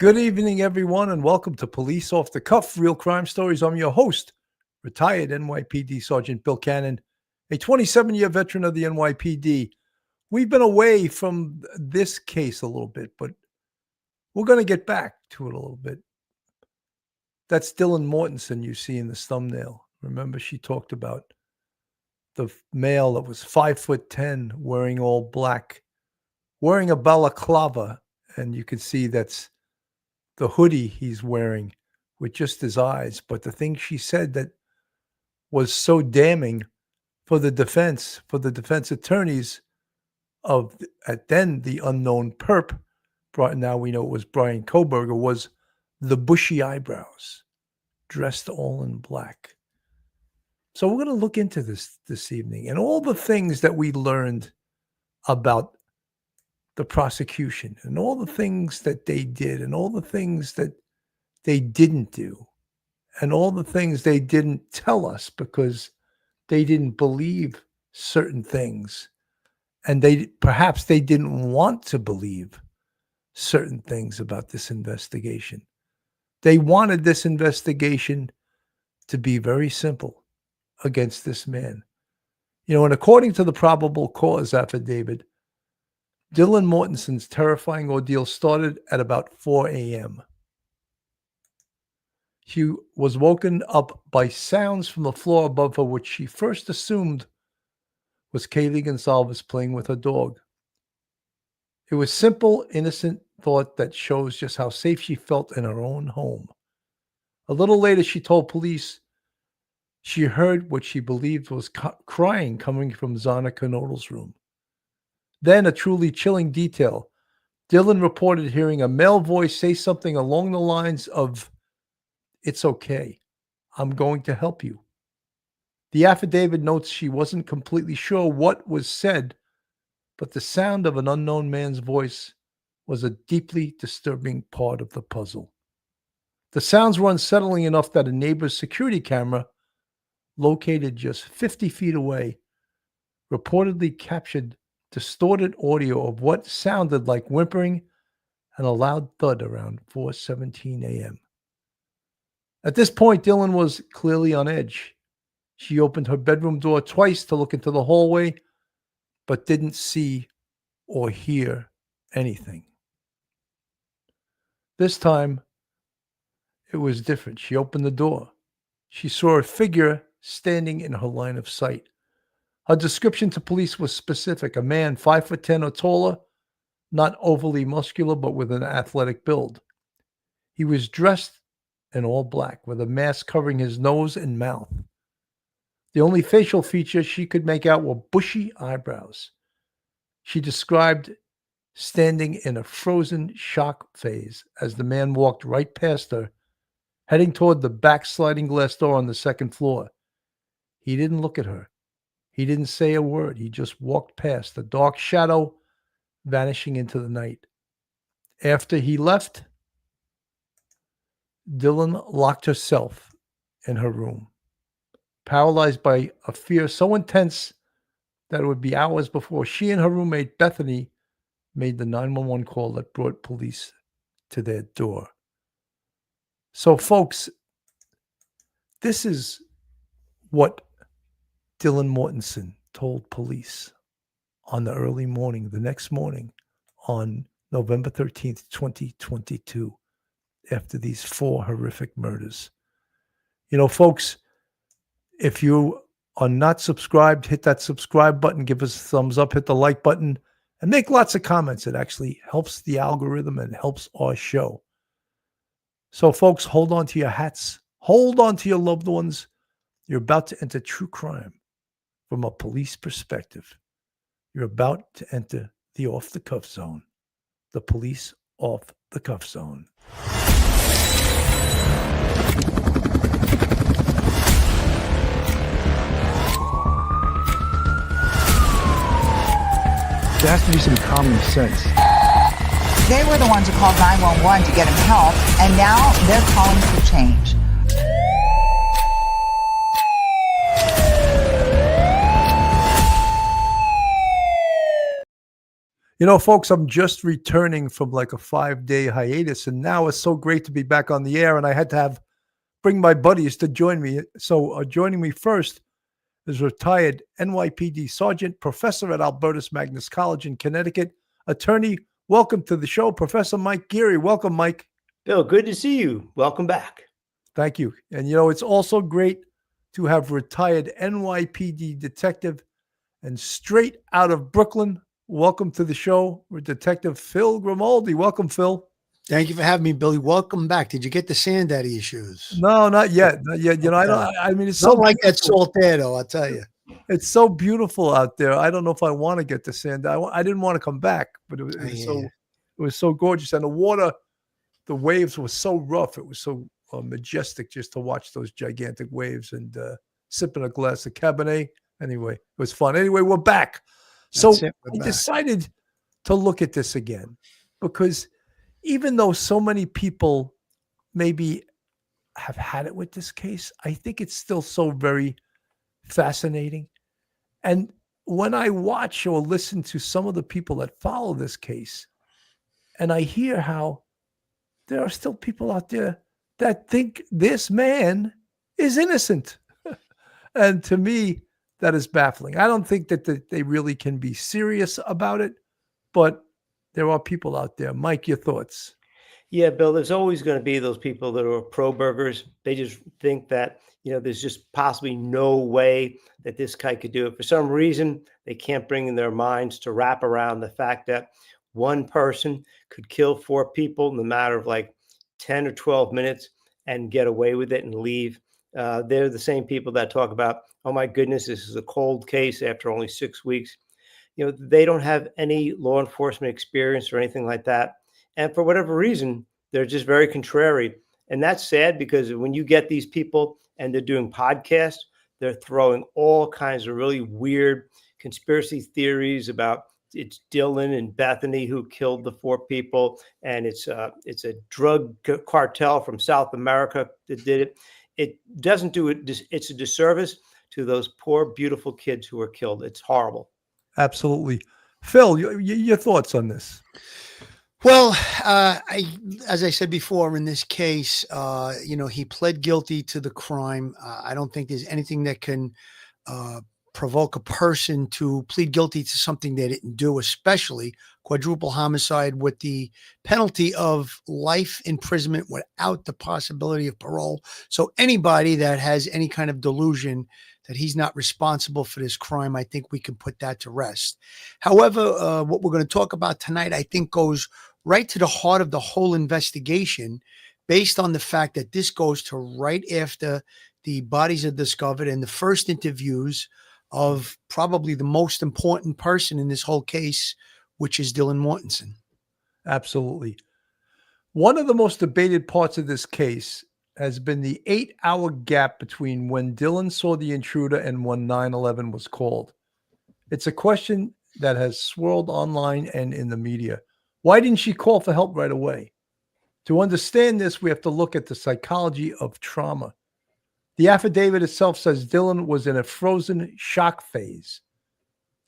Good evening, everyone, and welcome to Police Off the Cuff, Real Crime Stories. I'm your host, retired NYPD Sergeant Bill Cannon, a 27-year veteran of the NYPD. We've been away from this case a little bit, but we're going to get back to it a little bit. That's Dylan Mortensen you see in this thumbnail. Remember, she talked about the male that was 5'10", wearing all black, wearing a balaclava, and you can see that's the hoodie he's wearing with just his eyes. But the thing she said that was so damning for the defense attorneys of then the unknown perp, now we know it was Bryan Kohberger, was the bushy eyebrows, dressed all in black. So we're going to look into this evening and all the things that we learned about the prosecution and all the things that they did and all the things that they didn't do and all the things they didn't tell us because they didn't believe certain things, and perhaps they didn't want to believe certain things about this investigation. They wanted this investigation to be very simple against this man. And according to the probable cause affidavit, Dylan Mortensen's terrifying ordeal started at about 4 a.m. She was woken up by sounds from the floor above her, which she first assumed was Kaylee Gonzalez playing with her dog. It was simple, innocent thought that shows just how safe she felt in her own home. A little later, she told police she heard what she believed was crying coming from Zana Knodl's room. Then, a truly chilling detail, Dylan reported hearing a male voice say something along the lines of, "It's okay. I'm going to help you." The affidavit notes she wasn't completely sure what was said, but the sound of an unknown man's voice was a deeply disturbing part of the puzzle. The sounds were unsettling enough that a neighbor's security camera, located just 50 feet away, reportedly captured distorted audio of what sounded like whimpering and a loud thud around 4:17 a.m. At this point, Dylan was clearly on edge. She opened her bedroom door twice to look into the hallway, but didn't see or hear anything. This time, it was different. She opened the door. She saw a figure standing in her line of sight. Her description to police was specific: a man 5'10" or taller, not overly muscular, but with an athletic build. He was dressed in all black, with a mask covering his nose and mouth. The only facial features she could make out were bushy eyebrows. She described standing in a frozen shock phase as the man walked right past her, heading toward the back sliding glass door on the second floor. He didn't look at her. He didn't say a word. He just walked past, the dark shadow vanishing into the night. After he left, Dylan locked herself in her room, paralyzed by a fear so intense that it would be hours before she and her roommate, Bethany, made the 911 call that brought police to their door. So, folks, this is what Dylan Mortensen told police on the early morning, the next morning, on November 13th, 2022, after these 4 horrific murders. Folks, if you are not subscribed, hit that subscribe button, give us a thumbs up, hit the like button, and make lots of comments. It actually helps the algorithm and helps our show. So, folks, hold on to your hats. Hold on to your loved ones. You're about to enter true crime from a police perspective. You're about to enter the off-the-cuff zone. The police off-the-cuff zone. There has to be some common sense. They were the ones who called 911 to get him help, and now they're calling for change. Folks, I'm just returning from like a 5-day hiatus, and now it's so great to be back on the air. And I had to bring my buddies to join me. So joining me first is retired NYPD Sergeant, professor at Albertus Magnus College in Connecticut, attorney. Welcome to the show, Professor Mike Geary. Welcome, Mike. Bill, good to see you. Welcome back. Thank you. And it's also great to have retired NYPD detective and straight out of Brooklyn. Welcome to the show, Detective Phil Grimaldi. Welcome, Phil. Thank you for having me, Billy. Welcome back. Did you get the sand out of your shoes? No, not yet. Not yet. I mean, it's Don't so like that beautiful. salt there, though, I'll tell you. It's so beautiful out there. I don't know if I want to get the sand. I didn't want to come back, but it was so gorgeous. And the water, the waves were so rough. It was so majestic just to watch those gigantic waves and sipping a glass of Cabernet. Anyway, it was fun. Anyway, we're back. So I decided to look at this again because even though so many people maybe have had it with this case, I think it's still so very fascinating. And when I watch or listen to some of the people that follow this case, and I hear how there are still people out there that think this man is innocent. And to me, that is baffling. I don't think that they really can be serious about it, but there are people out there. Mike, your thoughts? Yeah, Bill, there's always going to be those people that are pro-burgers. They just think that, there's just possibly no way that this guy could do it. For some reason, they can't bring in their minds to wrap around the fact that one person could kill 4 people in the matter of like 10 or 12 minutes and get away with it and leave. They're the same people that talk about, oh my goodness, this is a cold case after only 6 weeks. They don't have any law enforcement experience or anything like that. And for whatever reason, they're just very contrary. And that's sad because when you get these people and they're doing podcasts, they're throwing all kinds of really weird conspiracy theories about it's Dylan and Bethany who killed the 4 people. And it's a drug cartel from South America that did it. It doesn't do it. It's a disservice to those poor, beautiful kids who were killed. It's horrible. Absolutely. Phil, your thoughts on this? Well, as I said before, in this case, he pled guilty to the crime. I don't think there's anything that can provoke a person to plead guilty to something they didn't do, especially quadruple homicide with the penalty of life imprisonment without the possibility of parole. So anybody that has any kind of delusion that he's not responsible for this crime, I think we can put that to rest. However, what we're going to talk about tonight, I think, goes right to the heart of the whole investigation, based on the fact that this goes to right after the bodies are discovered and the first interviews of probably the most important person in this whole case, which is Dylan Mortensen. Absolutely. One of the most debated parts of this case has been the 8-hour gap between when Dylan saw the intruder and when 9/11 was called. It's a question that has swirled online and in the media. Why didn't she call for help right away? To understand this, we have to look at the psychology of trauma. The affidavit itself says Dylan was in a frozen shock phase.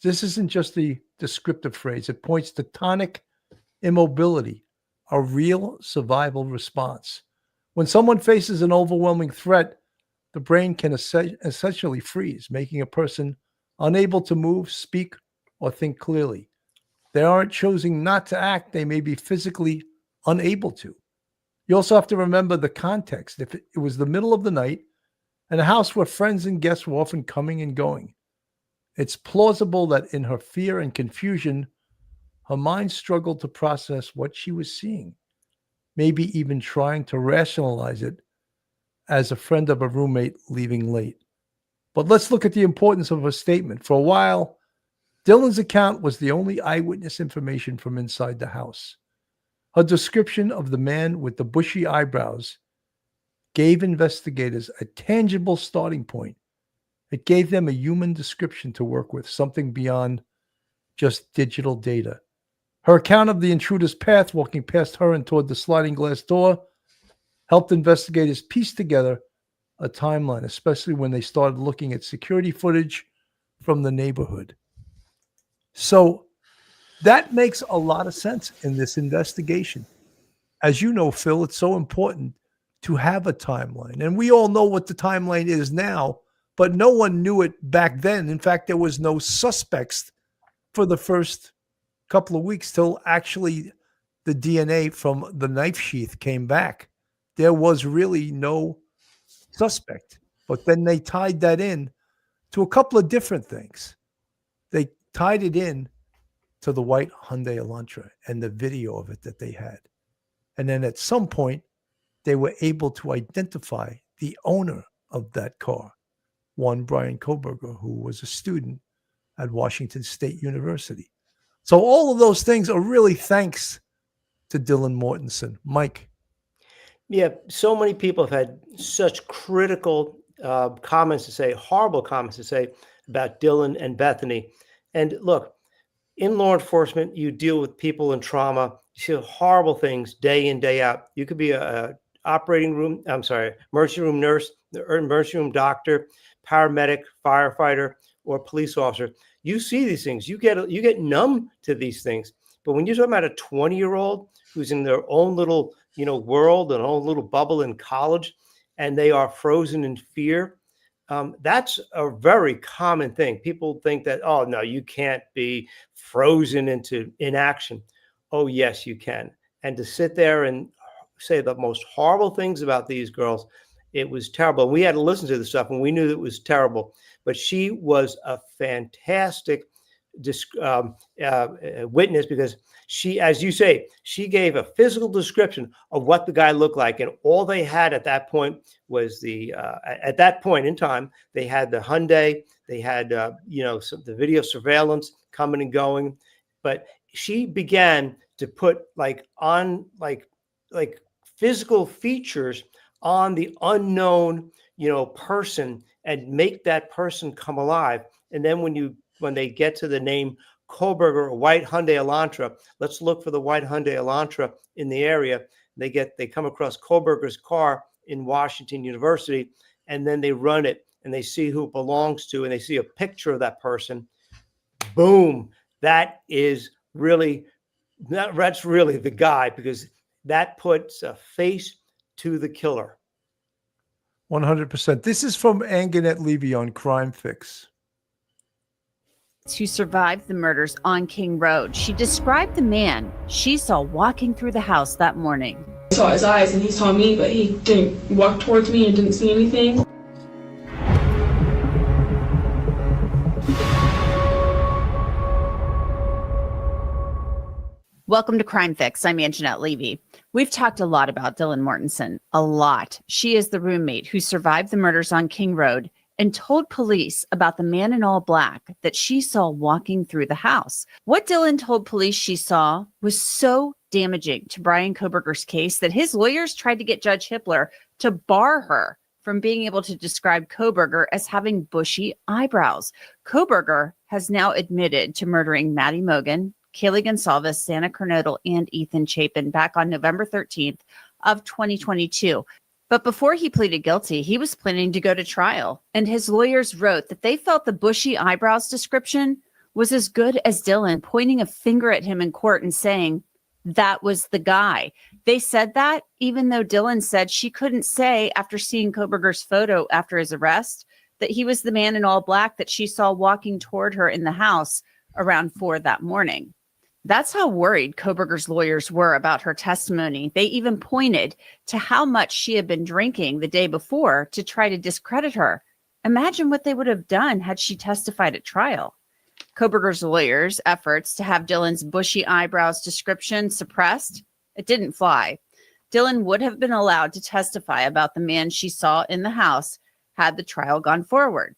This isn't just the descriptive phrase. It points to tonic immobility, a real survival response. When someone faces an overwhelming threat, the brain can essentially freeze, making a person unable to move, speak, or think clearly. They aren't choosing not to act. They may be physically unable to. You also have to remember the context. If it was the middle of the night and a house where friends and guests were often coming and going, it's plausible that in her fear and confusion, her mind struggled to process what she was seeing, maybe even trying to rationalize it as a friend of a roommate leaving late. But let's look at the importance of her statement. For a while, Dylan's account was the only eyewitness information from inside the house. Her description of the man with the bushy eyebrows gave investigators a tangible starting point. It gave them a human description to work with, something beyond just digital data. Her account of the intruder's path, walking past her and toward the sliding glass door, helped investigators piece together a timeline, especially when they started looking at security footage from the neighborhood. So That makes a lot of sense in this investigation. As you know, Phil, it's so important to have a timeline. And we all know what the timeline is now, but no one knew it back then. In fact, there was no suspects for the first couple of weeks till actually the DNA from the knife sheath came back. There was really no suspect. But then they tied that in to a couple of different things. They tied it in to the white Hyundai Elantra and the video of it that they had. And then at some point, they were able to identify the owner of that car, one Bryan Kohberger, who was a student at Washington State University. So all of those things are really thanks to Dylan Mortensen. Mike. Yeah, so many people have had such critical comments to say, horrible comments to say about Dylan and Bethany. And look, in law enforcement, you deal with people in trauma. You see horrible things day in, day out. You could be a emergency room nurse, or emergency room doctor, paramedic, firefighter, or police officer. You see these things. You get numb to these things. But when you're talking about a 20-year-old who's in their own little, world, an own little bubble in college, and they are frozen in fear, that's a very common thing. People think that, oh, no, you can't be frozen into inaction. Oh, yes, you can. And to sit there and say the most horrible things about these girls, it was terrible. We had to listen to the stuff, and we knew it was terrible. But she was a fantastic witness, because she, as you say, she gave a physical description of what the guy looked like. And all they had at that point was at that point in time, they had the Hyundai, they had, the video surveillance coming and going. But she began to put like physical features on the unknown, person, and make that person come alive. And then when they get to the name Kohberger, white Hyundai Elantra, let's look for the white Hyundai Elantra in the area. They come across Kohberger's car in Washington University, and then they run it and they see who it belongs to, and they see a picture of that person. Boom. That's really the guy, because that puts a face to the killer. 100%. This is from Anganette Levy on Crime Fix. Who survived the murders on King Road. She described the man she saw walking through the house that morning. I saw his eyes and he saw me, but he didn't walk towards me and didn't see anything. Welcome to Crime Fix. I'm Anganette Levy. We've talked a lot about Dylan Mortensen. A lot. She is the roommate who survived the murders on King Road and told police about the man in all black that she saw walking through the house. What Dylan told police she saw was so damaging to Bryan Kohberger's case that his lawyers tried to get Judge Hippler to bar her from being able to describe Kohberger as having bushy eyebrows. Kohberger has now admitted to murdering Maddie Mogan, Kaylee Gonsalves, Santa Kernodle, and Ethan Chapin back on November 13th of 2022. But before he pleaded guilty, he was planning to go to trial, and his lawyers wrote that they felt the bushy eyebrows description was as good as Dylan pointing a finger at him in court and saying, that was the guy. They said that even though Dylan said she couldn't say after seeing Kohberger's photo after his arrest that he was the man in all black that she saw walking toward her in the house around 4 that morning. That's how worried Kohberger's lawyers were about her testimony. They even pointed to how much she had been drinking the day before to try to discredit her. Imagine what they would have done had she testified at trial. Kohberger's lawyers' efforts to have Dylan's bushy eyebrows description suppressed, it didn't fly. Dylan would have been allowed to testify about the man she saw in the house had the trial gone forward.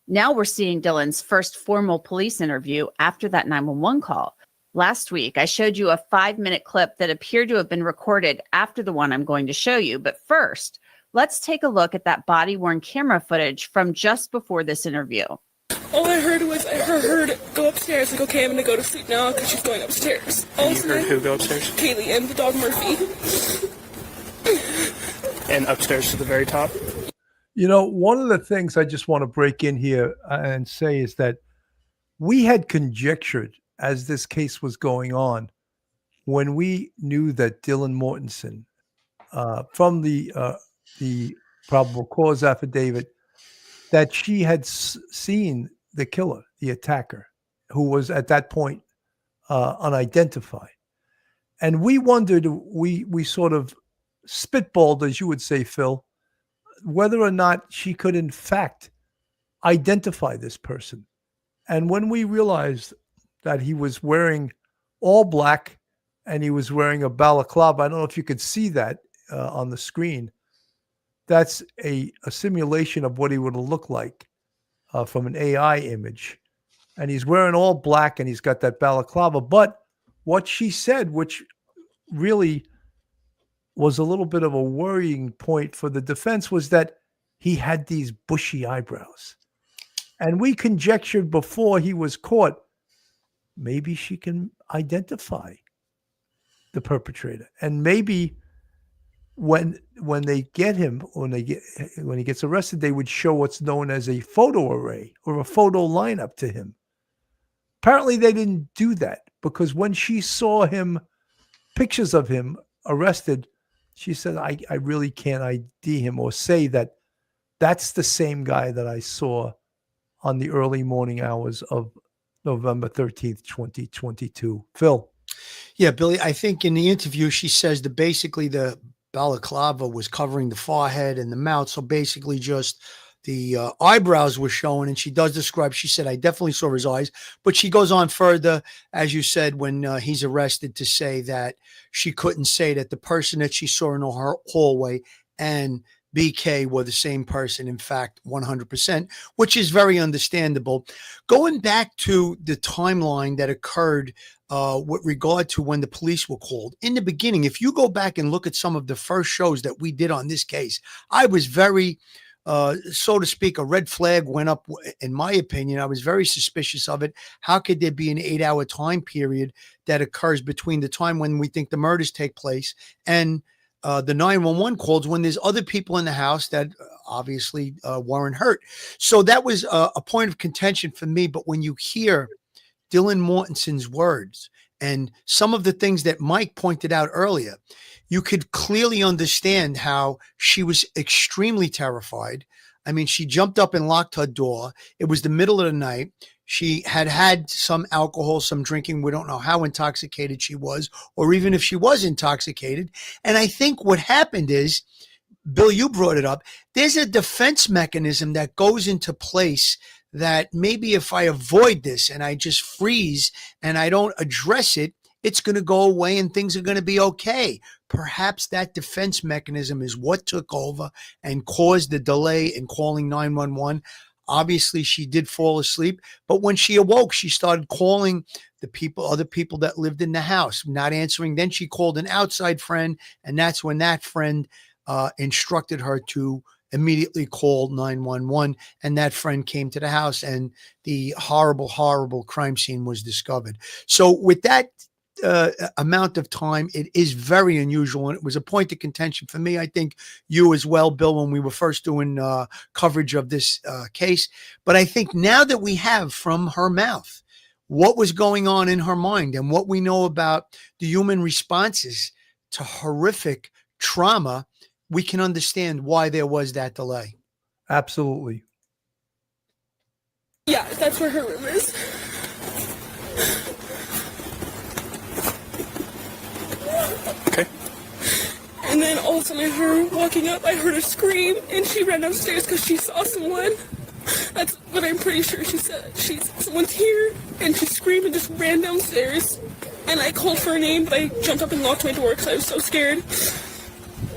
Now we're seeing Dylan's first formal police interview after that 911 call. Last week, I showed you a 5-minute clip that appeared to have been recorded after the one I'm going to show you. But first, let's take a look at that body-worn camera footage from just before this interview. All I heard was I heard her go upstairs. Like, okay, I'm going to go to sleep now because she's going upstairs. And you heard who go upstairs? Kaylee and the dog Murphy. And upstairs to the very top? One of the things I just want to break in here and say is that we had conjectured as this case was going on, when we knew that Dylan Mortensen, from the probable cause affidavit, that she had seen the killer, the attacker, who was at that point unidentified. And we wondered, we sort of spitballed, as you would say, Phil, whether or not she could in fact identify this person. And when we realized that he was wearing all black and he was wearing a balaclava, I don't know if you could see that on the screen. That's a simulation of what he would look like from an AI image. And he's wearing all black and he's got that balaclava. But what she said, which really was a little bit of a worrying point for the defense, was that he had these bushy eyebrows. And we conjectured before he was caught, maybe she can identify the perpetrator. And maybe when they get him, when he gets arrested, they would show what's known as a photo array or a photo lineup to him. Apparently they didn't do that, because when she saw him, pictures of him arrested, she said, I really can't ID him or say that that's the same guy that I saw on the early morning hours of November 13th, 2022. Phil. Yeah, Billy, I think in the interview, she says that basically the balaclava was covering the forehead and the mouth. So basically just the eyebrows were showing. And she does describe, she said, I definitely saw his eyes. But she goes on further, as you said, when he's arrested, to say that she couldn't say that the person that she saw in the hallway and BK were the same person, in fact, 100%, which is very understandable. Going back to the timeline that occurred with regard to when the police were called, in the beginning, if you go back and look at some of the first shows that we did on this case, I was very, so to speak, a red flag went up, in my opinion. I was very suspicious of it. How could there be an 8-hour time period that occurs between the time when we think the murders take place and the 911 calls, when there's other people in the house that obviously weren't hurt? So that was a point of contention for me. But when you hear Dylan Mortensen's words and some of the things that Mike pointed out earlier, you could clearly understand how she was extremely terrified. I mean, she jumped up and locked her door. It was the middle of the night. She had some alcohol, some drinking. We don't know how intoxicated she was, or even if she was intoxicated. And I think what happened is, Bill, you brought it up, there's a defense mechanism that goes into place that maybe if I avoid this and I just freeze and I don't address it, it's going to go away and things are going to be okay. Perhaps that defense mechanism is what took over and caused the delay in calling 911. Obviously, she did fall asleep, but when she awoke, she started calling the people, other people that lived in the house, not answering. Then she called an outside friend, and that's when that friend instructed her to immediately call 911, and that friend came to the house, and the horrible, horrible crime scene was discovered. So with that amount of time, it is very unusual, and it was a point of contention for me. I think you as well, Bill, when we were first doing coverage of this case. But I think now that we have from her mouth what was going on in her mind and what we know about the human responses to horrific trauma, we can understand why there was that delay. Absolutely. Yeah, that's where her room is. Okay. And then all of a sudden I heard her walking up, I heard her scream, and she ran downstairs because she saw someone. That's what I'm pretty sure she said. Someone's here, and she screamed and just ran downstairs. And I called for her name, but I jumped up and locked my door because I was so scared.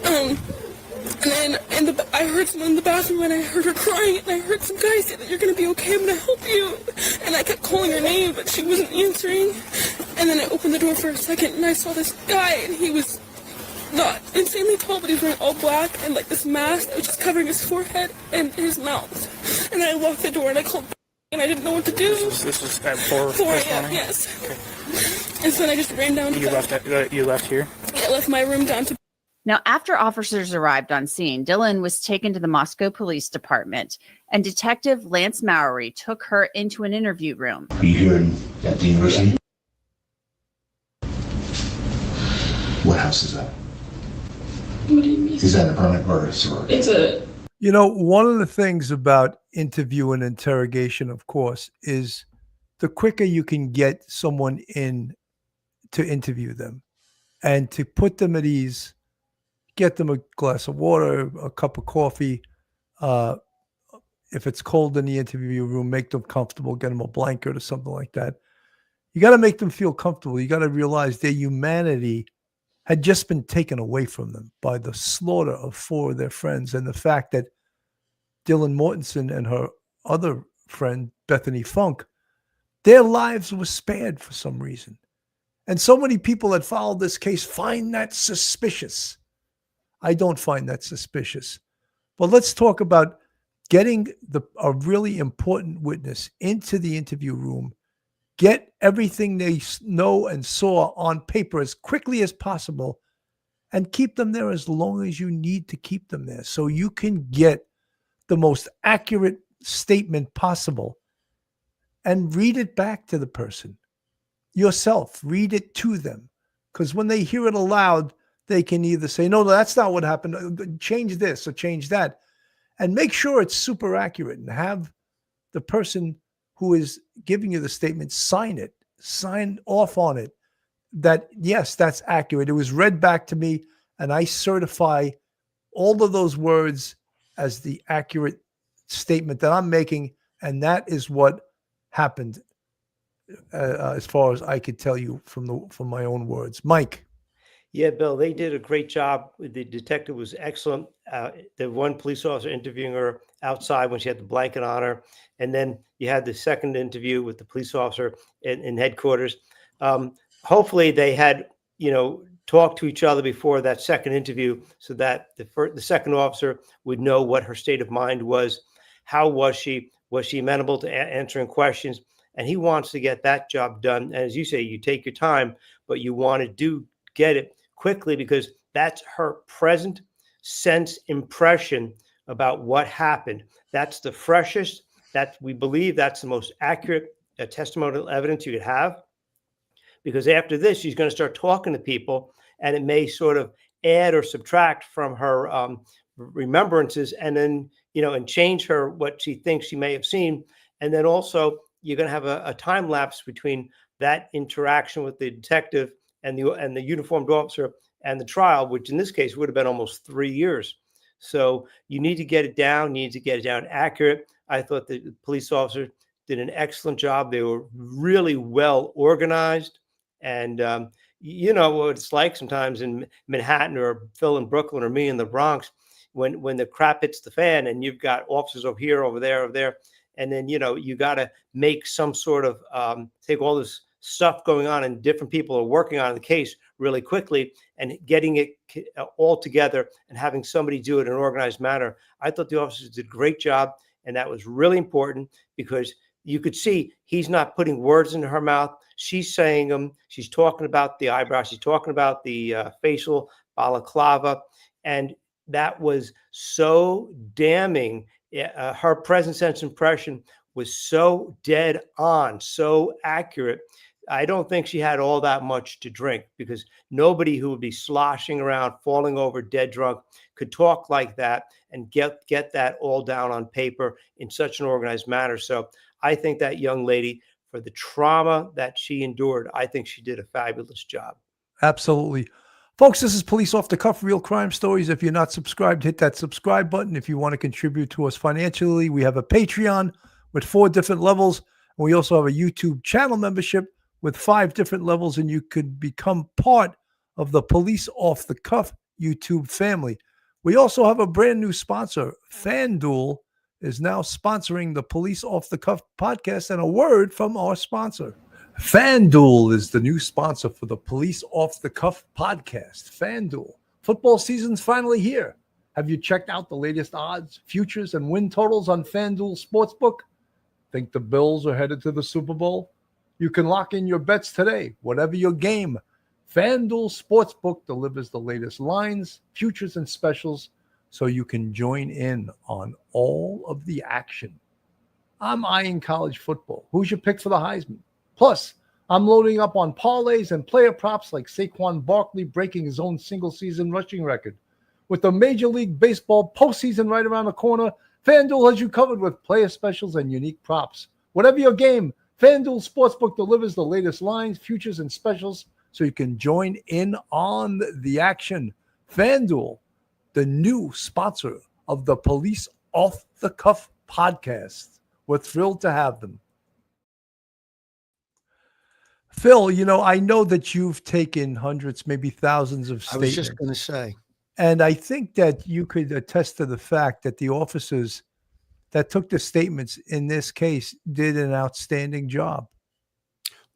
And then I heard someone in the bathroom, and I heard her crying, and I heard some guy say that you're going to be okay, I'm going to help you. And I kept calling her name, but she wasn't answering. And then I opened the door for a second, and I saw this guy, and he was not insanely tall, but he was wearing all black and like this mask that was just covering his forehead and his mouth. And then I locked the door, and I called, and I didn't know what to do. This was at 4 a.m., yes. Okay. And so then I just ran down to you left here? Yeah, I left my room down to. Now, after officers arrived on scene, Dylan was taken to the Moscow Police Department, and Detective Lance Mowery took her into an interview room. Are you here at the university? house is that? What do you mean? Is that an apartment or a sorority? It's a. You know, one of the things about interview and interrogation, of course, is the quicker you can get someone in to interview them and to put them at ease, get them a glass of water, a cup of coffee. If it's cold in the interview room, make them comfortable, get them a blanket or something like that. You got to make them feel comfortable. You got to realize their humanity had just been taken away from them by the slaughter of 4 of their friends, and the fact that Dylan Mortensen and her other friend, Bethany Funk, their lives were spared for some reason. And so many people that followed this case find that suspicious. I don't find that suspicious. But let's talk about getting a really important witness into the interview room, get everything they know and saw on paper as quickly as possible, and keep them there as long as you need to keep them there so you can get the most accurate statement possible and read it back to the person yourself. Read it to them, because when they hear it aloud, they can either say, no, that's not what happened. Change this or change that. And make sure it's super accurate, and have the person who is giving you the statement sign it, sign off on it, that, yes, that's accurate. It was read back to me, and I certify all of those words as the accurate statement that I'm making. And that is what happened, as far as I could tell you from my own words. Mike. Yeah, Bill, they did a great job. The detective was excellent. The one police officer interviewing her outside when she had the blanket on her. And then you had the second interview with the police officer in headquarters. Hopefully they had, talked to each other before that second interview, so that the second officer would know what her state of mind was. How was she? Was she amenable to answering questions? And he wants to get that job done. And as you say, you take your time, but you want to get it quickly, because that's her present sense impression about what happened. That's the freshest, that we believe that's the most accurate testimonial evidence you could have. Because after this, she's going to start talking to people, and it may sort of add or subtract from her remembrances, and then, and change her what she thinks she may have seen. And then also you're going to have a time lapse between that interaction with the detective and the uniformed officer and the trial, which in this case would have been almost 3 years. So you need to get it down. You need to get it down accurate. I thought the police officer did an excellent job. They were really well organized. And you know what it's like sometimes in Manhattan, or Phil in Brooklyn, or me in the Bronx, when the crap hits the fan and you've got officers over here, over there. And then, you got to make some sort of take all this stuff going on, and different people are working on the case really quickly, and getting it all together and having somebody do it in an organized manner. I thought the officers did a great job, and that was really important, because you could see he's not putting words into her mouth. She's saying them. She's talking about the eyebrows. She's talking about the facial balaclava. And that was so damning. Her present sense impression was so dead on, so accurate. I don't think she had all that much to drink, because nobody who would be sloshing around, falling over dead drunk, could talk like that and get that all down on paper in such an organized manner. So I think that young lady, for the trauma that she endured, I think she did a fabulous job. Absolutely. Folks, this is Police Off the Cuff, Real Crime Stories. If you're not subscribed, hit that subscribe button. If you want to contribute to us financially, we have a Patreon with 4 different levels. And we also have a YouTube channel membership with 5 different levels, and you could become part of the Police Off the Cuff YouTube family. We also have a brand new sponsor. FanDuel is now sponsoring the Police Off the Cuff podcast, and a word from our sponsor. FanDuel is the new sponsor for the Police Off the Cuff podcast. FanDuel. Football season's finally here. Have you checked out the latest odds, futures, and win totals on FanDuel Sportsbook? Think the Bills are headed to the Super Bowl? You can lock in your bets today, whatever your game. FanDuel Sportsbook delivers the latest lines, futures, and specials, so you can join in on all of the action. I'm eyeing college football. Who's your pick for the Heisman? Plus, I'm loading up on parlays and player props like Saquon Barkley breaking his own single-season rushing record. With the Major League Baseball postseason right around the corner, FanDuel has you covered with player specials and unique props. Whatever your game, FanDuel Sportsbook delivers the latest lines, futures, and specials so you can join in on the action. FanDuel, the new sponsor of the Police Off the Cuff podcast. We're thrilled to have them. Phil, I know that you've taken hundreds, maybe thousands of statements. I was just going to say. And I think that you could attest to the fact that the officers that took the statements in this case did an outstanding job.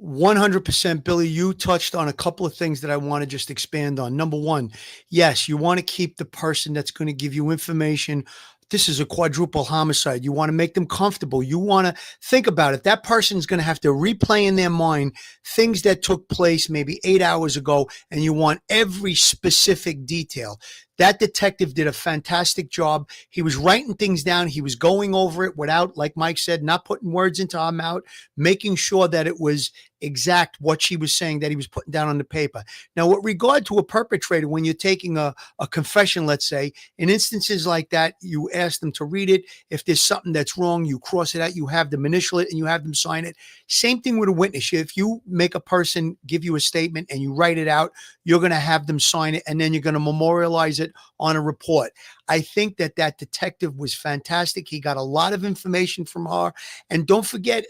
100%, Billy. You touched on a couple of things that I want to just expand on. Number one, yes, you want to keep the person that's going to give you information. This is a quadruple homicide. You want to make them comfortable. You want to think about it. That person's going to have to replay in their mind things that took place maybe 8 hours ago, and you want every specific detail. That detective did a fantastic job. He was writing things down. He was going over it without, like Mike said, not putting words into our mouth, making sure that it was exact what she was saying that he was putting down on the paper. Now, with regard to a perpetrator, when you're taking a confession, let's say, in instances like that, you ask them to read it. If there's something that's wrong, you cross it out, you have them initial it, and you have them sign it. Same thing with a witness. If you make a person give you a statement and you write it out, you're going to have them sign it, and then you're going to memorialize it on a report. I think that detective was fantastic. He got a lot of information from her. And don't forget,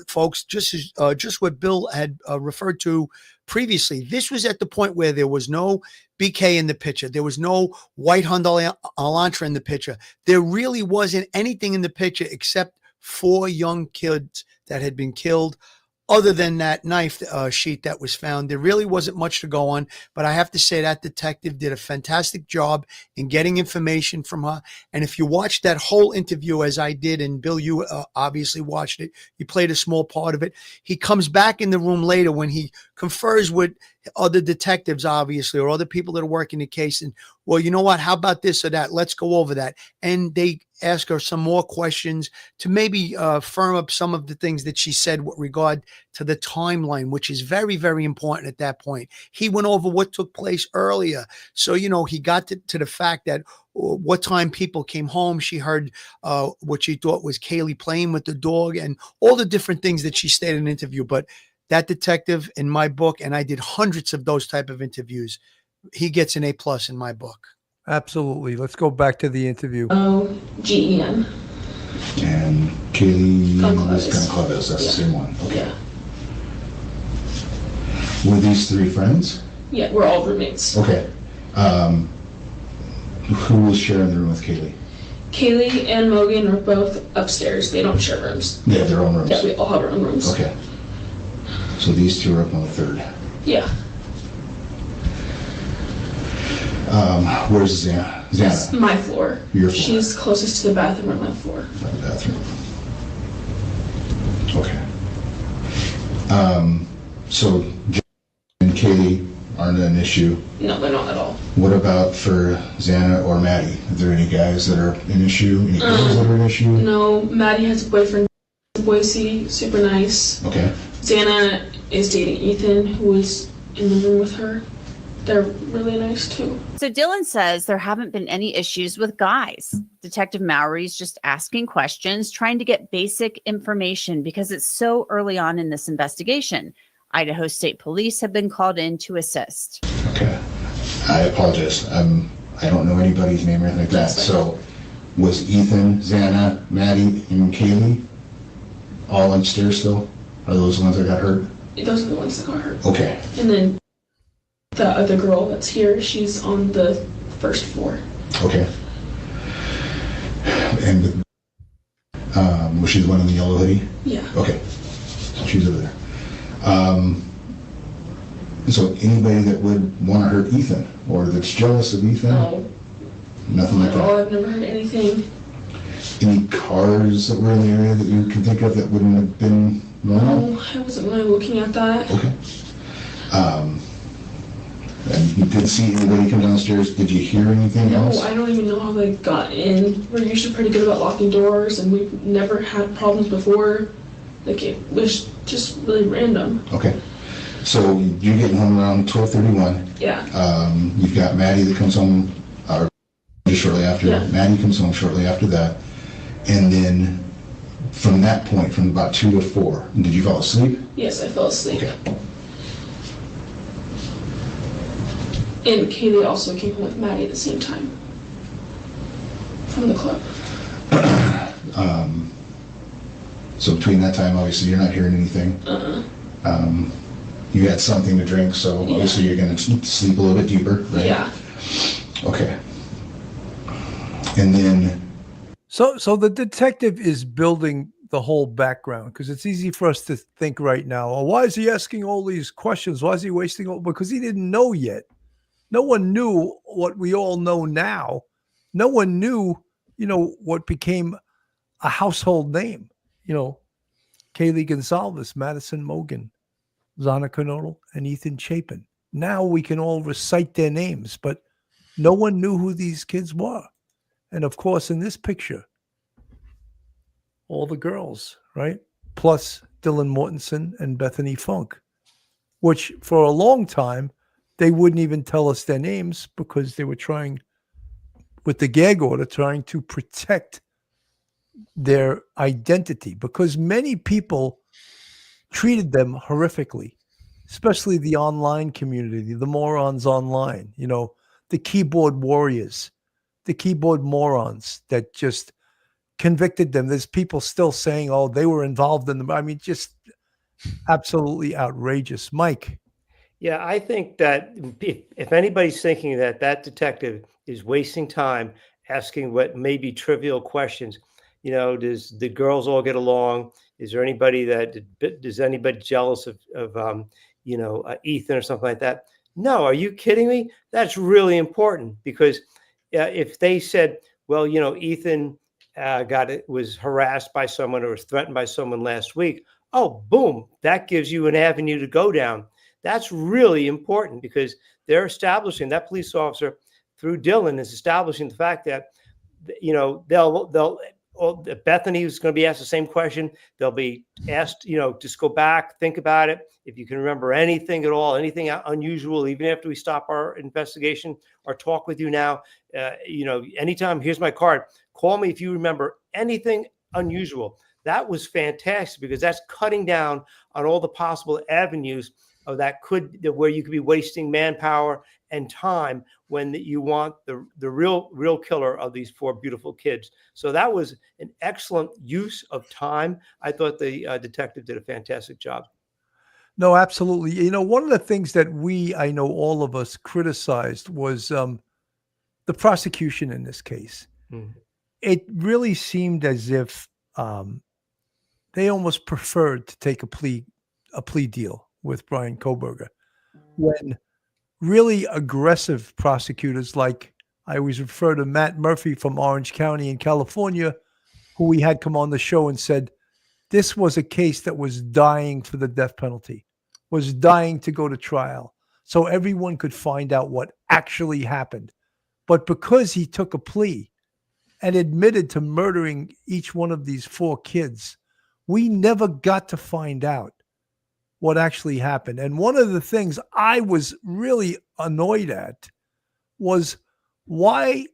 folks, just what Bill had referred to previously, this was at the point where there was no BK in the picture. There was no white Honda Elantra in the picture. There really wasn't anything in the picture except 4 young kids that had been killed. Other than that knife sheet that was found, there really wasn't much to go on. But I have to say that detective did a fantastic job in getting information from her. And if you watch that whole interview, as I did, and Bill, you obviously watched it, you played a small part of it. He comes back in the room later when he confers with other detectives, obviously, or other people that are working the case. And, well, you know what? How about this or that? Let's go over that. And they ask her some more questions to maybe firm up some of the things that she said with regard to the timeline, which is very, very important at that point. He went over what took place earlier. So, he got to the fact that what time people came home. She heard what she thought was Kaylee playing with the dog and all the different things that she stated in an interview. But that detective, in my book, and I did hundreds of those type of interviews, he gets an A+ in my book. Absolutely. Let's go back to the interview. Gen. And Kaylee Goncalves. Goncalves, that's the same one. Okay. Yeah. Were these 3 friends? Yeah, we're all roommates. Okay. Who was sharing the room with Kaylee? Kaylee and Mogan are both upstairs. They don't share rooms. They have their own rooms? Yeah, we all have our own rooms. Okay. So these 2 are up on the 3rd. Yeah. Where's Xana? That's my floor. Your floor. She's closest to the bathroom on my floor. By the bathroom. Okay. So Jen and Kaylee aren't an issue. No, they're not at all. What about for Xana or Maddie? Are there any guys that are an issue? Any girls that are an issue? No, Maddie has a boyfriend in Boise, super nice. Okay. Xana is dating Ethan, who was in the room with her. They're really nice too. So Dylan says there haven't been any issues with guys. Detective Mowry's just asking questions, trying to get basic information because it's so early on in this investigation. Idaho State Police have been called in to assist. Okay. I apologize. I don't know anybody's name or anything like that. So was Ethan, Xana, Maddie, and Kaylee all upstairs still? Are those the ones that got hurt? Those are the ones that got hurt. Okay. And then the other girl that's here, she's on the 1st floor. Okay. And was she the one in the yellow hoodie? Yeah. Okay. So she's over there. So anybody that would want to hurt Ethan or that's jealous of Ethan? No. Nothing like Oh, that? I've never heard anything. Any cars that were in the area that you can think of that wouldn't have been normal? No, I wasn't really looking at that. Okay. And you did see anybody come downstairs? Did you hear anything else? No, I don't even know how they got in. We're usually pretty good about locking doors, and we've never had problems before. Like it was just really random. Okay. So you're getting home around 12:31. Yeah. You've got Maddie that comes home just shortly after. Yeah. Maddie comes home shortly after that. And then from that point, from about 2 to 4, did you fall asleep? Yes, I fell asleep. Okay. And Kaylee also came home with Maddie at the same time from the club. So between that time, obviously, you're not hearing anything. You had something to drink, so obviously you're going to sleep a little bit deeper, right? Yeah. Okay. And then... So the detective is building the whole background, because it's easy for us to think right now, oh, why is he asking all these questions? Why is he wasting all? Because he didn't know yet. No one knew what we all know now. No one knew, what became a household name. Kaylee Gonzalez, Madison Mogan, Zana Knodel, and Ethan Chapin. Now we can all recite their names, but no one knew who these kids were. And of course, in this picture, all the girls, right? Plus Dylan Mortensen and Bethany Funk, which for a long time, they wouldn't even tell us their names because they were trying, with the gag order, trying to protect their identity, because many people treated them horrifically, especially the online community, the morons online, the keyboard warriors, the keyboard morons that just convicted them. There's people still saying, oh, they were involved in them. I mean, just absolutely outrageous. Mike. Yeah, I think that if anybody's thinking that that detective is wasting time asking what may be trivial questions, does the girls all get along? Is there anybody does anybody jealous of Ethan or something like that? No, are you kidding me? That's really important, because if they said, well, Ethan was harassed by someone or was threatened by someone last week, oh, boom, that gives you an avenue to go down. That's really important, because they're establishing, that police officer through Dylan is establishing the fact that, Bethany is going to be asked the same question. They'll be asked, just go back, think about it. If you can remember anything at all, anything unusual, even after we stop our investigation or talk with you now, anytime, here's my card. Call me if you remember anything unusual. That was fantastic, because that's cutting down on all the possible avenues of where you could be wasting manpower and time when you want the real killer of these 4 beautiful kids. So that was an excellent use of time. I thought the detective did a fantastic job. No, absolutely. One of the things that I know all of us criticized was the prosecution in this case. Mm-hmm. It really seemed as if they almost preferred to take a plea deal with Bryan Kohberger, when really aggressive prosecutors, like I always refer to Matt Murphy from Orange County in California, who we had come on the show and said, this was a case that was dying for the death penalty, was dying to go to trial, so everyone could find out what actually happened. But because he took a plea and admitted to murdering each one of these 4 kids, we never got to find out what actually happened. And one of the things I was really annoyed at was why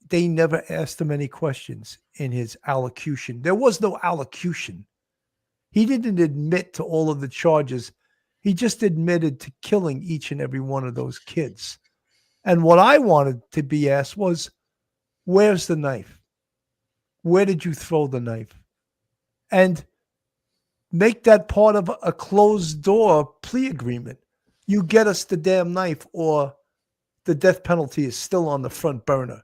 they never asked him any questions in his allocution. There was no allocution. He didn't admit to all of the charges. He just admitted to killing each and every one of those kids. And what I wanted to be asked was, where's the knife? Where did you throw the knife? And make that part of a closed door plea agreement. You get us the damn knife, or the death penalty is still on the front burner.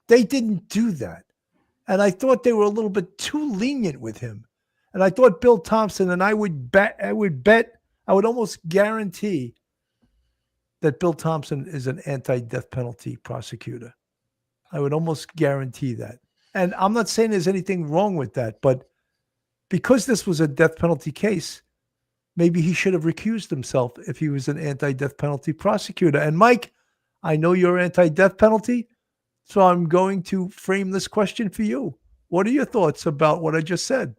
They didn't do that. And I thought they were a little bit too lenient with him. And I thought Bill Thompson, and I would almost guarantee that Bill Thompson is an anti-death penalty prosecutor. I would almost guarantee that. And I'm not saying there's anything wrong with that, but because this was a death penalty case, maybe he should have recused himself if he was an anti-death penalty prosecutor. And Mike, I know you're anti-death penalty, so I'm going to frame this question for you. What are your thoughts about what I just said?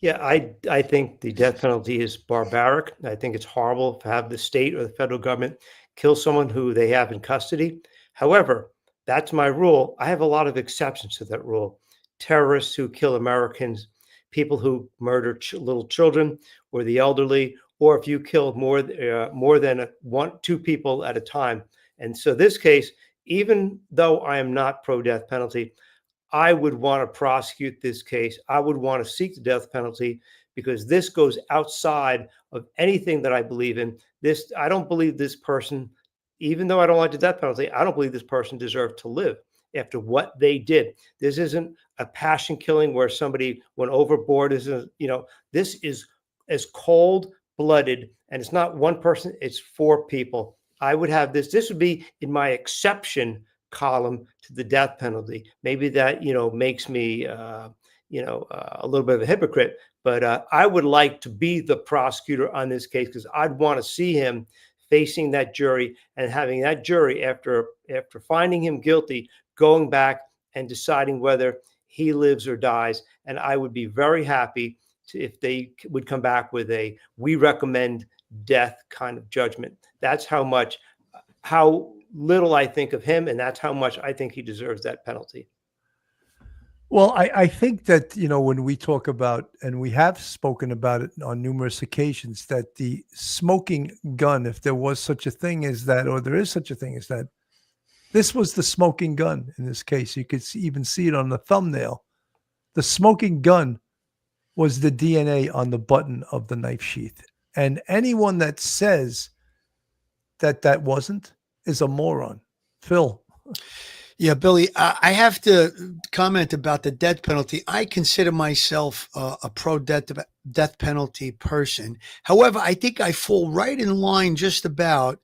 Yeah, I think the death penalty is barbaric. I think it's horrible to have the state or the federal government kill someone who they have in custody. However, that's my rule. I have a lot of exceptions to that rule. Terrorists who kill Americans, people who murder little children or the elderly, or if you kill more than two people at a time. And so this case, even though I am not pro death penalty, I would want to prosecute this case. I would want to seek the death penalty because this goes outside of anything that I believe in. I don't believe this person, even though I don't like the death penalty, I don't believe this person deserved to live after what they did. This isn't a passion killing where somebody went overboard. This is as cold blooded, and it's not one person, it's four people. I would have this would be in my exception column to the death penalty. Maybe that, makes me, a little bit of a hypocrite, but I would like to be the prosecutor on this case because I'd want to see him facing that jury and having that jury, after finding him guilty, going back and deciding whether he lives or dies. And I would be very happy if they would come back with we recommend death kind of judgment. That's how little I think of him, and that's how much I think he deserves that penalty. Well, I think that, when we talk about, and we have spoken about it on numerous occasions, that the smoking gun, if there was such a thing as that, or there is such a thing as that, this was the smoking gun in this case. You could even see it on the thumbnail. The smoking gun was the DNA on the button of the knife sheath. And anyone that says that wasn't is a moron. Phil. Yeah, Billy, I have to comment about the death penalty. I consider myself a pro-death penalty person. However, I think I fall right in line just about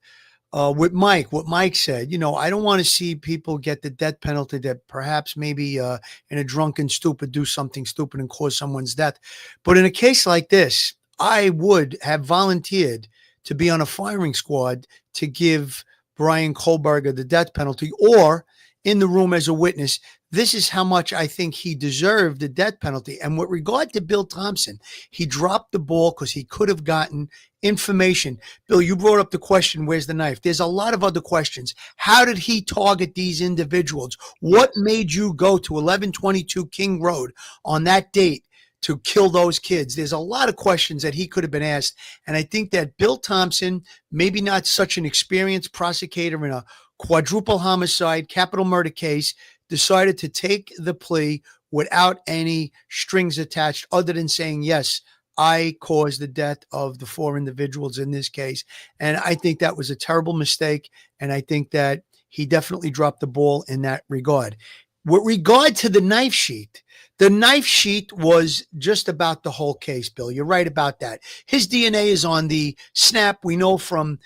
with Mike, what Mike said. I don't want to see people get the death penalty that perhaps maybe in a drunken stupor do something stupid and cause someone's death. But in a case like this, I would have volunteered to be on a firing squad to give Bryan Kohberger the death penalty, or in the room as a witness. This is how much I think he deserved the death penalty. And with regard to Bill Thompson, he dropped the ball because he could have gotten information. Bill, you brought up the question, where's the knife? There's a lot of other questions. How did he target these individuals? What made you go to 1122 King Road on that date to kill those kids? There's a lot of questions that he could have been asked. And I think that Bill Thompson, maybe not such an experienced prosecutor in a quadruple homicide, capital murder case, decided to take the plea without any strings attached other than saying, yes, I caused the death of the four individuals in this case. And I think that was a terrible mistake. And I think that he definitely dropped the ball in that regard. With regard to the knife sheet was just about the whole case, Bill. You're right about that. His DNA is on the snap. We know from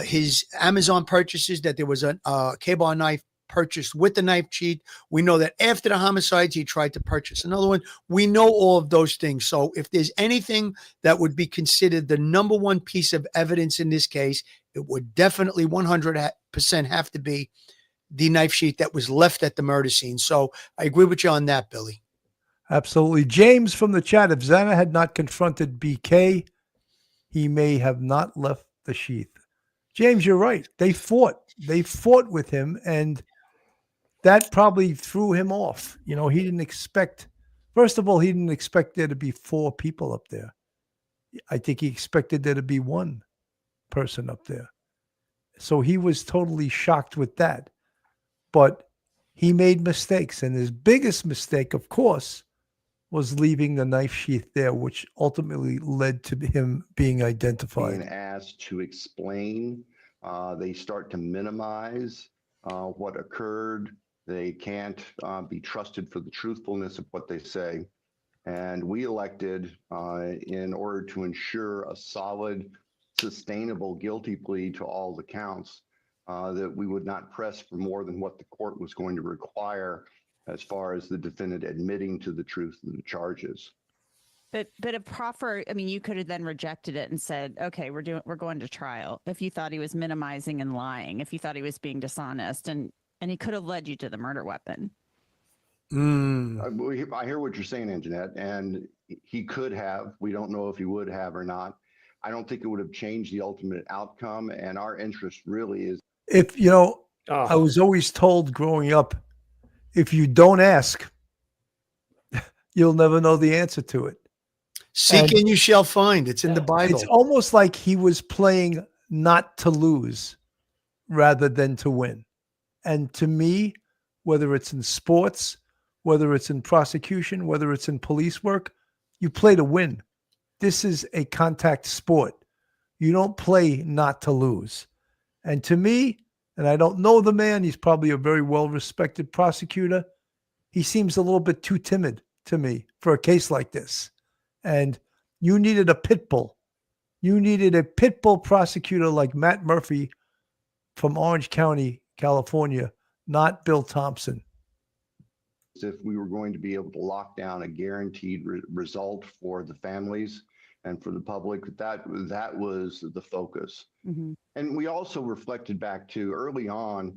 his Amazon purchases that there was a K-bar knife purchased with the knife sheet. We know that after the homicides, he tried to purchase another one. We know all of those things. So if there's anything that would be considered the number one piece of evidence in this case, it would definitely 100% have to be the knife sheet that was left at the murder scene. So I agree with you on that, Billy. Absolutely. James from the chat, if Xana had not confronted BK, he may have not left the sheath. James, you're right. They fought with him, and that probably threw him off. He didn't expect, first of all, he didn't expect there to be four people up there. I think he expected there to be one person up there. So he was totally shocked with that. But he made mistakes, and his biggest mistake, of course, was leaving the knife sheath there, which ultimately led to him being identified. Being asked to explain, they start to minimize what occurred. They can't be trusted for the truthfulness of what they say. And we elected, in order to ensure a solid, sustainable guilty plea to all the counts, that we would not press for more than what the court was going to require as far as the defendant admitting to the truth of the charges. But a proffer, I mean, you could have then rejected it and said, okay, we're going to trial. If you thought he was minimizing and lying, if you thought he was being dishonest, and he could have led you to the murder weapon. I hear what you're saying, Anjanette, and he could have. We don't know if he would have or not. I don't think it would have changed the ultimate outcome. And our interest really is. If, I was always told growing up, if you don't ask, you'll never know the answer to it. Seek and you shall find. It's in the Bible. It's almost like he was playing not to lose rather than to win. And to me, whether it's in sports, whether it's in prosecution, whether it's in police work, you play to win. This is a contact sport. You don't play not to lose. And to me, and I don't know the man, he's probably a very well-respected prosecutor. He seems a little bit too timid to me for a case like this. And you needed a pit bull. You needed a pit bull prosecutor like Matt Murphy from Orange County, California, not Bill Thompson. If we were going to be able to lock down a guaranteed result for the families and for the public, that was the focus. Mm-hmm. And we also reflected back to early on,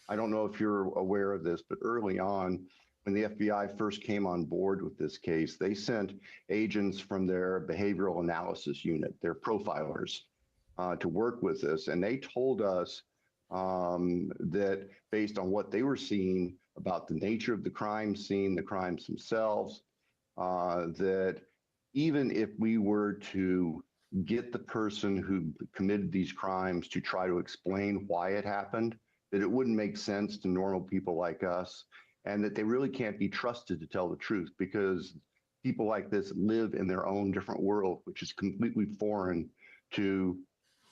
I don't know if you're aware of this, but early on, when the FBI first came on board with this case, they sent agents from their behavioral analysis unit, their profilers, to work with us. And they told us that based on what they were seeing about the nature of the crime scene, the crimes themselves, that even if we were to get the person who committed these crimes to try to explain why it happened, that it wouldn't make sense to normal people like us, and that they really can't be trusted to tell the truth because people like this live in their own different world, which is completely foreign to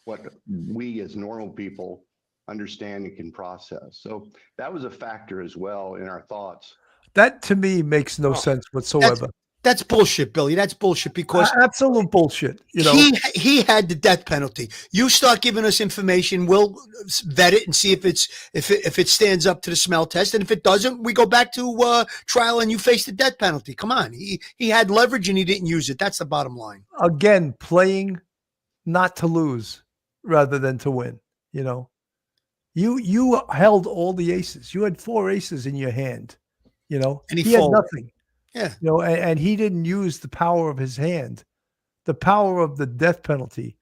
what we as normal people understand and can process. So that was a factor as well in our thoughts. That to me makes no sense whatsoever. That's bullshit, Billy. That's bullshit because absolute bullshit. He had the death penalty. You start giving us information, we'll vet it and see if it stands up to the smell test, and if it doesn't, we go back to trial and you face the death penalty. Come on, he had leverage and he didn't use it. That's the bottom line. Again, playing not to lose rather than to win. You held all the aces. You had 4 aces in your hand. And he had nothing. Yeah. And he didn't use the power of his hand, the power of the death penalty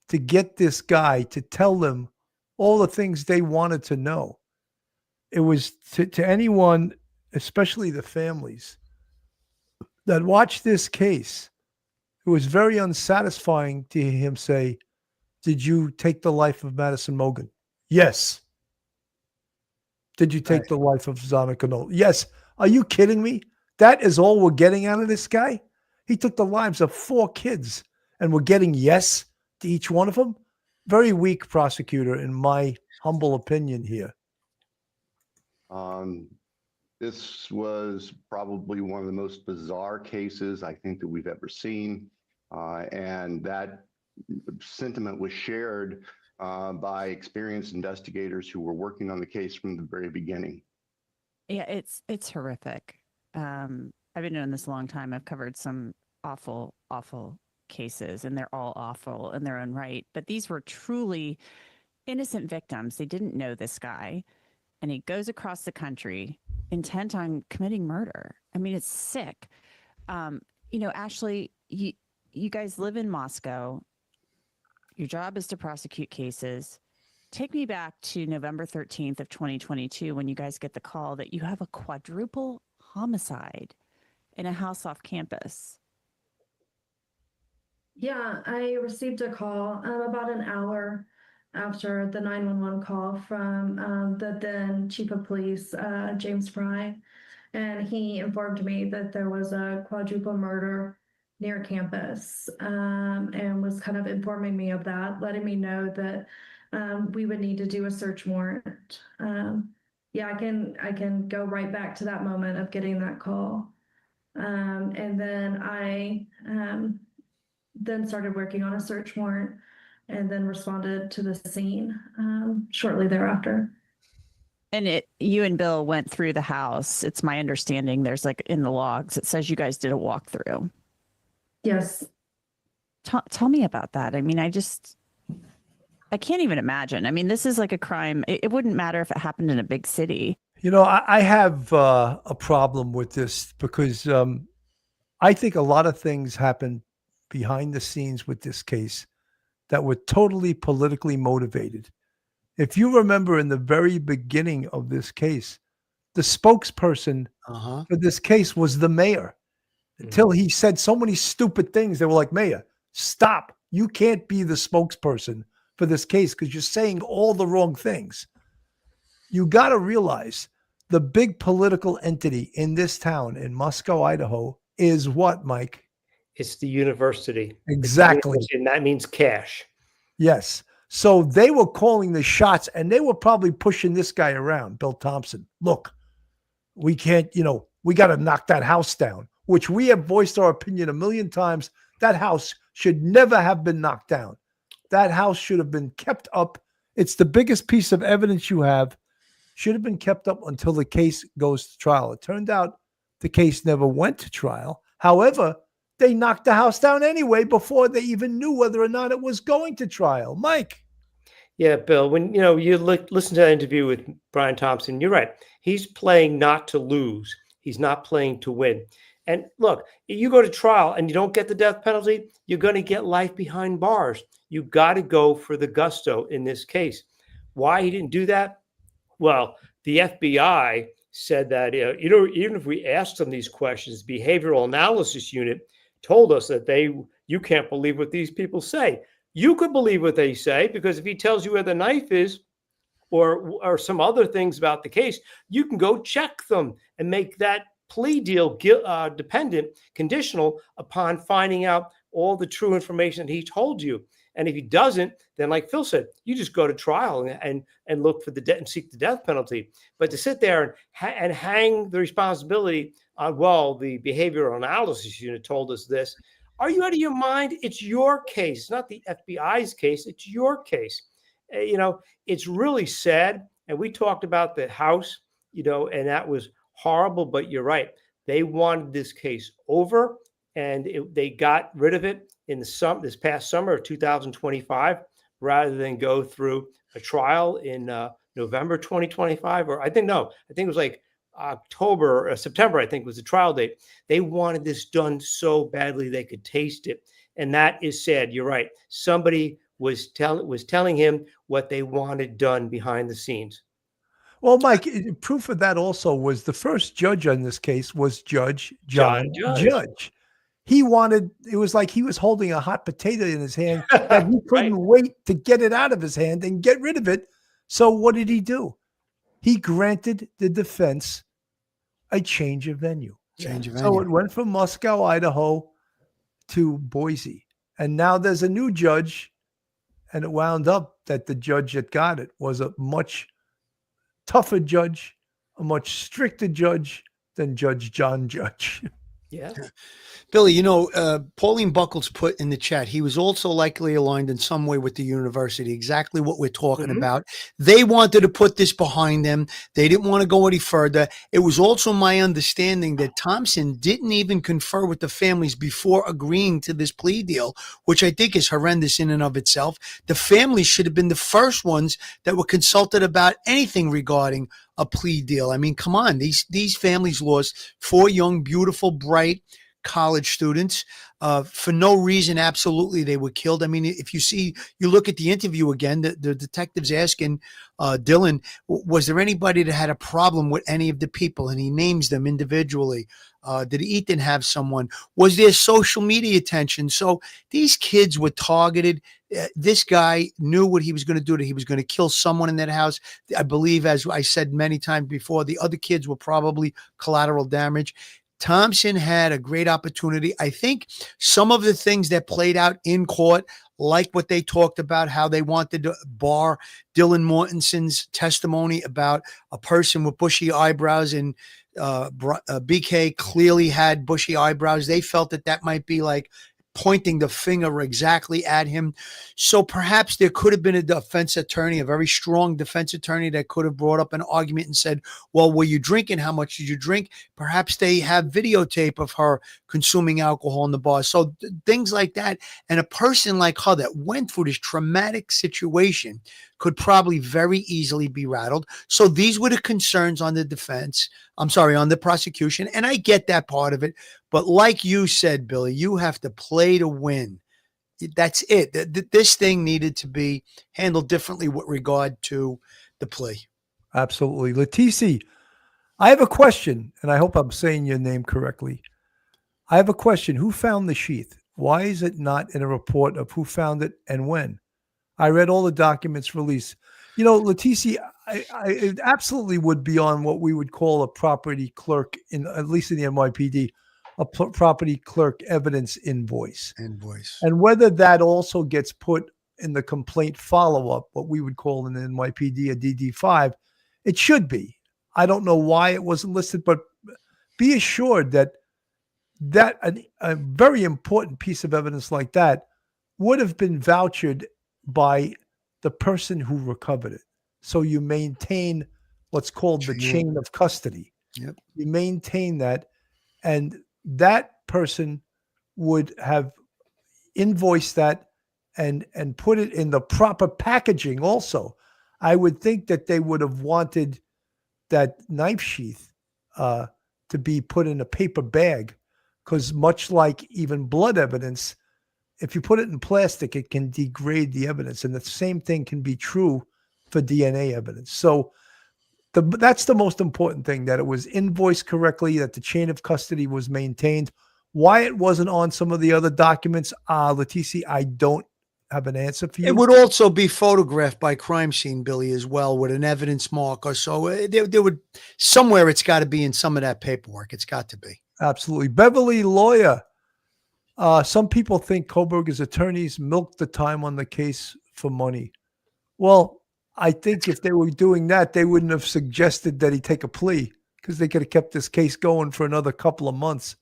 to get this guy to tell them all the things they wanted to know. It was to anyone, especially the families that watched this case, it was very unsatisfying to hear him say, "Did you take the life of Madison Mogen?" Yes. "Did you take the life of Zana Canola?" Yes. Are you kidding me? That is all we're getting out of this guy? He took the lives of 4 kids, and we're getting yes to each one of them? Very weak prosecutor, in my humble opinion here. This was probably one of the most bizarre cases I think that we've ever seen. And that sentiment was shared by experienced investigators who were working on the case from the very beginning. Yeah, it's horrific. I've been doing this a long time. I've covered some awful, awful cases, and they're all awful in their own right. But these were truly innocent victims. They didn't know this guy, and he goes across the country intent on committing murder. I mean, it's sick. Ashley, you guys live in Moscow. Your job is to prosecute cases. Take me back to November 13th of 2022 when you guys get the call that you have a quadruple homicide in a house off campus. Yeah, I received a call about an hour after the 911 call from the then chief of police, James Fry, and he informed me that there was a quadruple murder near campus, and was kind of informing me of that, letting me know that we would need to do a search warrant. Yeah, I can go right back to that moment of getting that call. And then I then started working on a search warrant and then responded to the scene shortly thereafter. And you and Bill went through the house. It's my understanding there's like in the logs, it says you guys did a walkthrough. Yes. Tell me about that. I mean, I can't even imagine. I mean, this is like a crime. It wouldn't matter if it happened in a big city. I have a problem with this because I think a lot of things happen behind the scenes with this case that were totally politically motivated. If you remember in the very beginning of this case, the spokesperson for this case was the mayor until he said so many stupid things. They were like, Mayor, stop. You can't be the spokesperson for this case because you're saying all the wrong things. You got to realize the big political entity in this town in Moscow, Idaho is what, Mike? It's the university. Exactly. And that means cash. Yes. So they were calling the shots and they were probably pushing this guy around, Bill Thompson. Look, we can't, we got to knock that house down, which we have voiced our opinion a million times. That house should never have been knocked down. That house should have been kept up. It's the biggest piece of evidence you have. Should have been kept up until the case goes to trial. It turned out the case never went to trial. However, they knocked the house down anyway before they even knew whether or not it was going to trial. Mike. Yeah, Bill, when you listen to that interview with Bryan Thompson, you're right. He's playing not to lose. He's not playing to win. And look, you go to trial and you don't get the death penalty, you're going to get life behind bars. You got to go for the gusto in this case. Why he didn't do that? Well, the FBI said that, even if we asked them these questions, the behavioral analysis unit told us that you can't believe what these people say. You could believe what they say because if he tells you where the knife is or some other things about the case, you can go check them and make that plea deal conditional upon finding out all the true information that he told you. And if he doesn't, then like Phil said, you just go to trial and look for the debt and seek the death penalty. But to sit there and hang the responsibility on, well, the behavioral analysis unit told us this. Are you out of your mind? It's your case, it's not the FBI's case. It's your case. It's really sad. And we talked about the house, and that was horrible. But you're right. They wanted this case over, and they got rid of it in this past summer of 2025, rather than go through a trial in November 2025, or I think it was like October or September, I think was the trial date. They wanted this done so badly they could taste it. And that is sad. You're right. Somebody was telling him what they wanted done behind the scenes. Well, Mike, proof of that also was the first judge on this case was Judge John Judge. It was like he was holding a hot potato in his hand that he couldn't wait to get it out of his hand and get rid of it. So what did he do? He granted the defense a change of venue. So it went from Moscow, Idaho to Boise. And now there's a new judge, and it wound up that the judge that got it was a much tougher judge, a much stricter judge than Judge John Judge. Yeah. Billy, Pauline Buckles put in the chat, he was also likely aligned in some way with the university, exactly what we're talking about. They wanted to put this behind them. They didn't want to go any further. It was also my understanding that Thompson didn't even confer with the families before agreeing to this plea deal, which I think is horrendous in and of itself. The families should have been the first ones that were consulted about anything regarding a plea deal. I mean, come on, these families lost 4 young, beautiful, bright college students for no reason. Absolutely, they were killed. I mean, if you look at the interview again, the detective's asking Dylan, was there anybody that had a problem with any of the people? And he names them individually. Did Ethan have someone? Was there social media tension? So these kids were targeted. This guy knew what he was going to do, that he was going to kill someone in that house. I believe, as I said many times before, the other kids were probably collateral damage. Thompson had a great opportunity. I think some of the things that played out in court, like what they talked about, how they wanted to bar Dylan Mortensen's testimony about a person with bushy eyebrows, and BK clearly had bushy eyebrows. They felt that might be like pointing the finger exactly at him. So perhaps there could have been a defense attorney, a very strong defense attorney, that could have brought up an argument and said, well, were you drinking? How much did you drink? Perhaps they have videotape of her consuming alcohol in the bar. So things like that. And a person like her that went through this traumatic situation could probably very easily be rattled. So these were the concerns on the defense. I'm sorry, on the prosecution. And I get that part of it. But like you said, Billy, you have to play to win. That's it. This thing needed to be handled differently with regard to the plea. Absolutely. Leticia, I have a question, and I hope I'm saying your name correctly. I have a question. Who found the sheath? Why is it not in a report of who found it and when? I read all the documents released. You know, Leticia, it absolutely would be on what we would call a property clerk, at least in the NYPD, a property clerk evidence invoice. And whether that also gets put in the complaint follow-up, what we would call in the NYPD a DD5, it should be. I don't know why it wasn't listed, but be assured that a very important piece of evidence like that would have been vouched by the person who recovered it. So you maintain what's called the chain of custody. Yep. You maintain that, and that person would have invoiced that and put it in the proper packaging also. I would think that they would have wanted that knife sheath to be put in a paper bag, because much like even blood evidence, if you put it in plastic, it can degrade the evidence. And the same thing can be true for DNA evidence. So that's the most important thing, that it was invoiced correctly, that the chain of custody was maintained. Why it wasn't on some of the other documents, Leticia, I don't have an answer for you. It would also be photographed by crime scene, Billy, as well, with an evidence mark or so. There would, somewhere it's got to be in some of that paperwork. It's got to be. Absolutely. Beverly Lawyer. Some people think Kohberger's attorneys milked the time on the case for money. Well, I think if they were doing that, they wouldn't have suggested that he take a plea, because they could have kept this case going for another couple of months.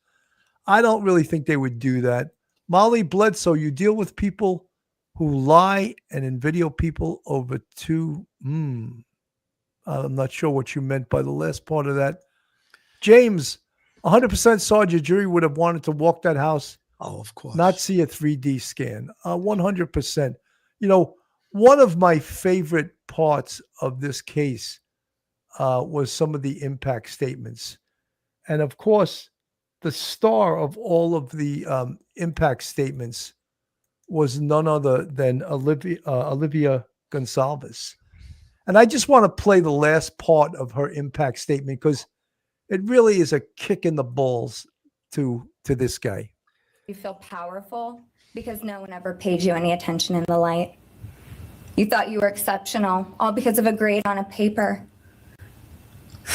I don't really think they would do that. Molly Bledsoe, you deal with people who lie and invideo people over two. I'm not sure what you meant by the last part of that. James, 100% Sergeant jury would have wanted to walk that house. Oh, of course. Not see a 3D scan. 100%. You know, one of my favorite parts of this case was some of the impact statements. And of course, the star of all of the impact statements was none other than Olivia Gonsalves. And I just want to play the last part of her impact statement, because it really is a kick in the balls to this guy. You feel powerful because no one ever paid you any attention in the light. You thought you were exceptional, all because of a grade on a paper.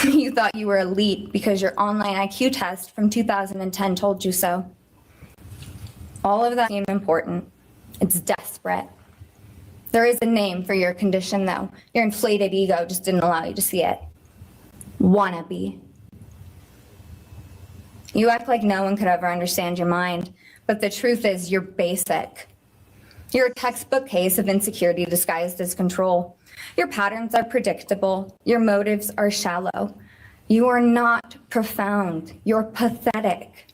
You thought you were elite because your online IQ test from 2010 told you so. All of that seemed important. It's desperate. There is a name for your condition, though. Your inflated ego just didn't allow you to see it. Wannabe. You act like no one could ever understand your mind, but the truth is you're basic. You're a textbook case of insecurity disguised as control. Your patterns are predictable. Your motives are shallow. You are not profound. You're pathetic.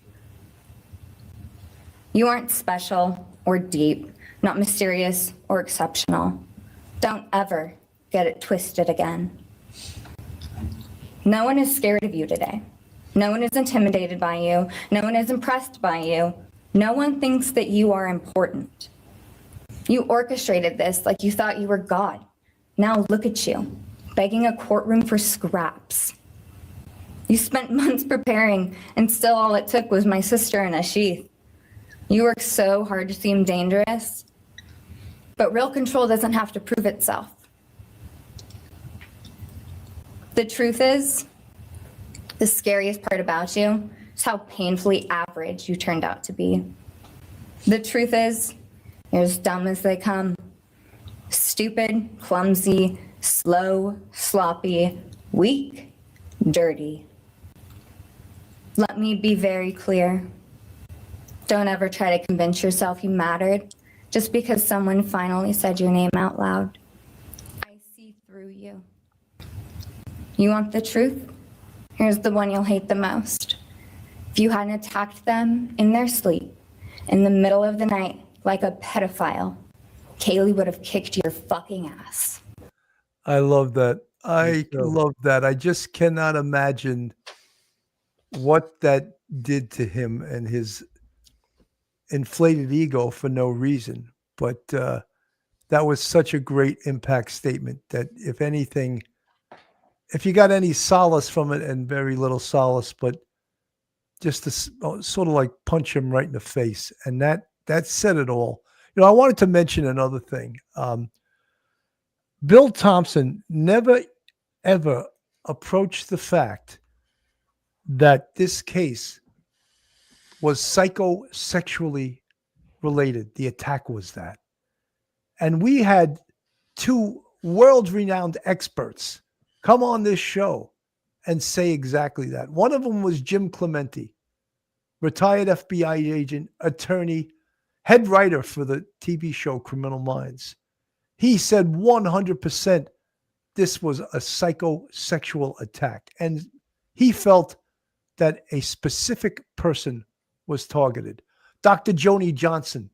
You aren't special or deep, not mysterious or exceptional. Don't ever get it twisted again. No one is scared of you today. No one is intimidated by you. No one is impressed by you. No one thinks that you are important. You orchestrated this like you thought you were God. Now look at you, begging a courtroom for scraps. You spent months preparing, and still all it took was my sister in a sheath. You work so hard to seem dangerous, but real control doesn't have to prove itself. The truth is, the scariest part about you is how painfully average you turned out to be. The truth is, you're as dumb as they come. Stupid, clumsy, slow, sloppy, weak, dirty. Let me be very clear. Don't ever try to convince yourself you mattered just because someone finally said your name out loud. I see through you. You want the truth? Here's the one you'll hate the most. If you hadn't attacked them in their sleep, in the middle of the night, like a pedophile, Kaylee would have kicked your fucking ass. I love that. Me too. Love that. I just cannot imagine what that did to him and his inflated ego for no reason. But that was such a great impact statement that, if anything, if you got any solace from it, and very little solace, but just to sort of like punch him right in the face. And that said it all. I wanted to mention another thing. Bill Thompson never, ever approached the fact that this case was psychosexually related. The attack was that. And we had two world-renowned experts come on this show and say exactly that. One of them was Jim Clemente, retired FBI agent, attorney, head writer for the TV show Criminal Minds. He said 100% this was a psychosexual attack. And he felt that a specific person was targeted. Dr. Joni Johnson,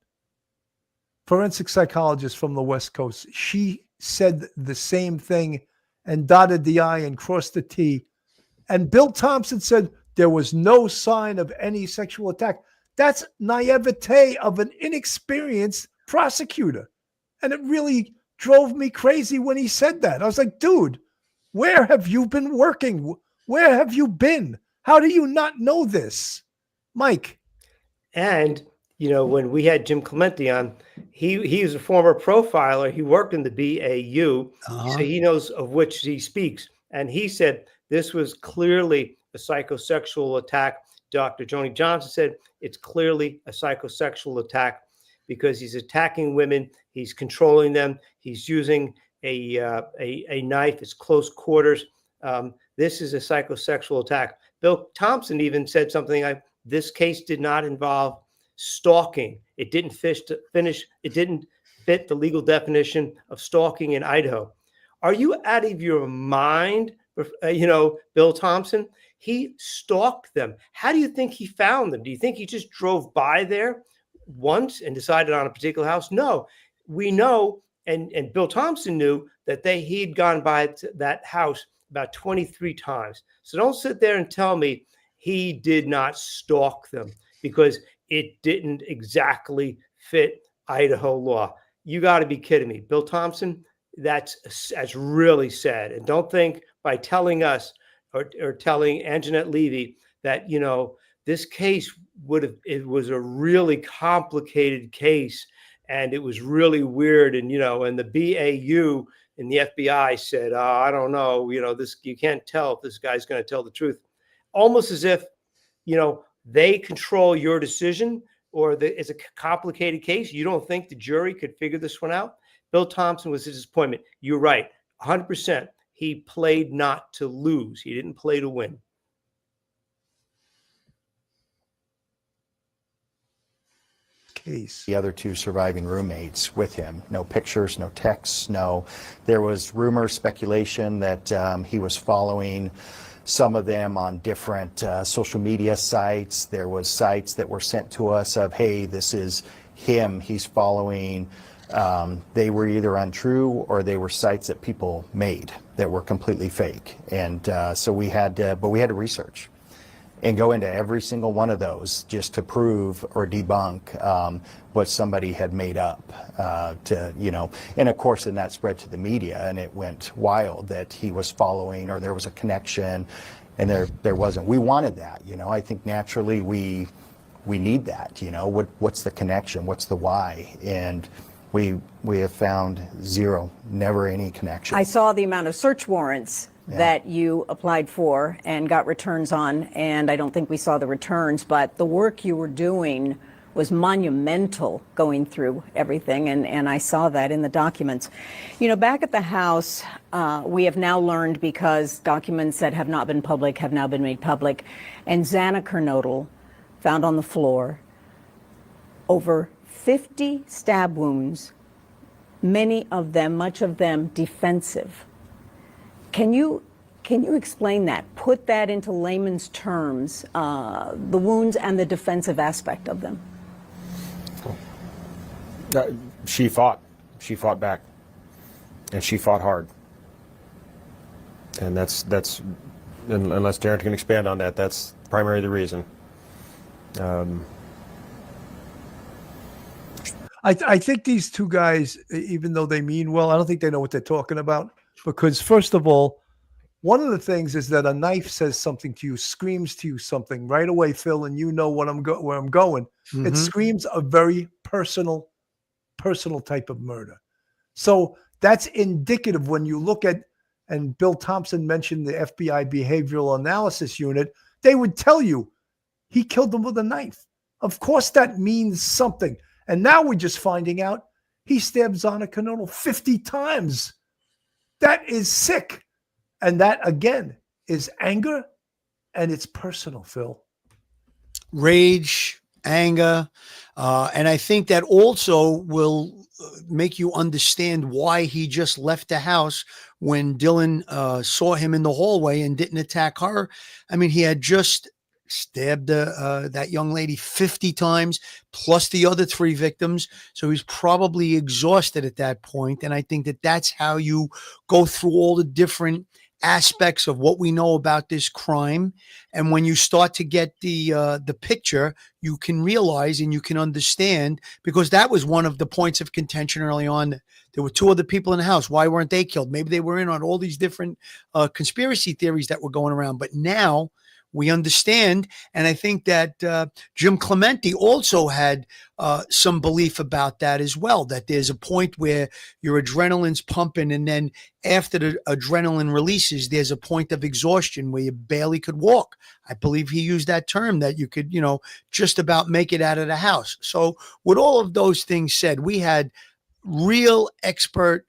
forensic psychologist from the West Coast, she said the same thing and dotted the I and crossed the T. And Bill Thompson said there was no sign of any sexual attack. That's naivete of an inexperienced prosecutor. And it really drove me crazy when he said that. I was like, dude, where have you been working? Where have you been? How do you not know this? Mike. And, when we had Jim Clemente on, he was a former profiler. He worked in the BAU, so he knows of which he speaks. And he said this was clearly a psychosexual attack. Dr. Joni Johnson said it's clearly a psychosexual attack because he's attacking women. He's controlling them. He's using a knife. It's close quarters. This is a psychosexual attack. Bill Thompson even said something like, this case did not involve stalking. It didn't it didn't fit the legal definition of stalking in Idaho. Are you out of your mind? Bill Thompson, he stalked them. How do you think he found them? Do you think he just drove by there once and decided on a particular house? No, we know, and Bill Thompson knew that he'd gone by that house about 23 times. So don't sit there and tell me he did not stalk them because it didn't exactly fit Idaho law. You got to be kidding me. Bill Thompson, that's really sad. And don't think by telling us or telling Anjanette Levy that, this case it was a really complicated case and it was really weird. And, and the BAU and the FBI said, I don't know, this, you can't tell if this guy's going to tell the truth. Almost as if, they control your decision or it's a complicated case. You don't think the jury could figure this one out? Bill Thompson was a disappointment. You're right, 100%. He played not to lose. He didn't play to win. Case. The other two surviving roommates with him. No pictures, no texts, no. There was rumor, speculation that he was following some of them on different social media sites. There was sites that were sent to us of, hey, this is him, he's following. They were either untrue or they were sites that people made that were completely fake. And so we had to research and go into every single one of those just to prove or debunk what somebody had made up and of course then that spread to the media and it went wild that he was following or there was a connection and there wasn't. We wanted that, I think naturally we need that, what's the connection, what's the why, and we have found zero, never any connection. I saw the amount of search warrants that you applied for and got returns on, and I don't think we saw the returns, but the work you were doing was monumental going through everything, and I saw that in the documents. Back at the house, we have now learned, because documents that have not been public have now been made public, and Xana Kernodle found on the floor over 50 stab wounds, many of them, much of them defensive. Can you explain that? Put that into layman's terms, the wounds and the defensive aspect of them. She fought back, and she fought hard. And that's unless Darren can expand on that, that's primarily the reason. I think these two guys, even though they mean well, I don't think they know what they're talking about. Because first of all, one of the things is that a knife says something to you, screams to you something right away, Phil, and you know where I'm going. Mm-hmm. It screams a very personal type of murder. So that's indicative when you look at, and Bill Thompson mentioned the FBI Behavioral Analysis Unit, they would tell you he killed them with a knife. Of course, that means something. And now we're just finding out he stabbed Zana Canolo 50 times. That is sick. And that, again, is anger, and it's personal, Phil. Rage, anger. And I think that also will make you understand why he just left the house when Dylan saw him in the hallway and didn't attack her. I mean, he had just stabbed that young lady 50 times, plus the other 3 victims. So he's probably exhausted at that point. And I think that that's how you go through all the different aspects of what we know about this crime. And when you start to get the picture, you can realize and you can understand, because that was one of the points of contention early on. There were 2 other people in the house. Why weren't they killed? Maybe they were in on all these different conspiracy theories that were going around. But now we understand. And I think that Jim Clemente also had some belief about that as well, that there's a point where your adrenaline's pumping, and then after the adrenaline releases, there's a point of exhaustion where you barely could walk. I believe he used that term, that you could, just about make it out of the house. So with all of those things said, we had real expert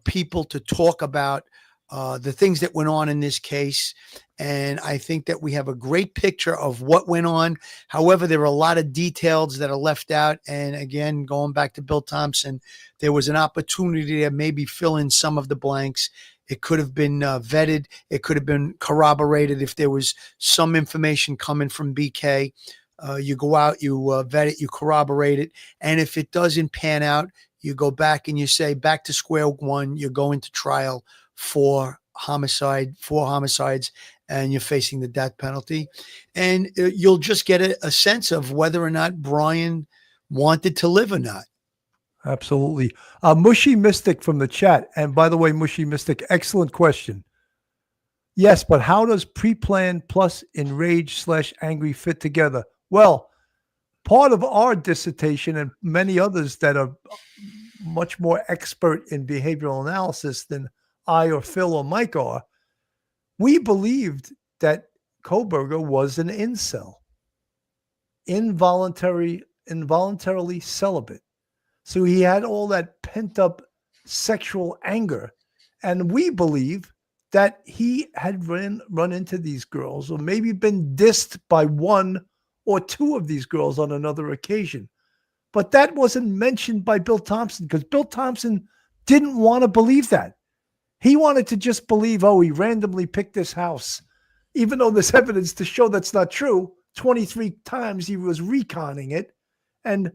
people to talk about the things that went on in this case. And I think that we have a great picture of what went on. However, there are a lot of details that are left out. And again, going back to Bill Thompson, there was an opportunity to maybe fill in some of the blanks. It could have been vetted. It could have been corroborated if there was some information coming from BK. You go out, you vet it, you corroborate it. And if it doesn't pan out, you go back and you say, back to square one, you're going to trial for four homicides, and you're facing the death penalty. And you'll just get a sense of whether or not Bryan wanted to live or not. Absolutely. Mushy Mystic from the chat. And by the way, Mushy Mystic, excellent question. Yes, but how does pre-plan plus enraged/angry fit together? Well, part of our dissertation and many others that are much more expert in behavioral analysis than I or Phil or Mike are, we believed that Kohberger was an incel, involuntarily celibate. So he had all that pent-up sexual anger. And we believe that he had run into these girls, or maybe been dissed by 1 or 2 of these girls on another occasion. But that wasn't mentioned by Bill Thompson, because Bill Thompson didn't want to believe that. He wanted to just believe, he randomly picked this house, even though there's evidence to show that's not true. 23 times he was reconning it, and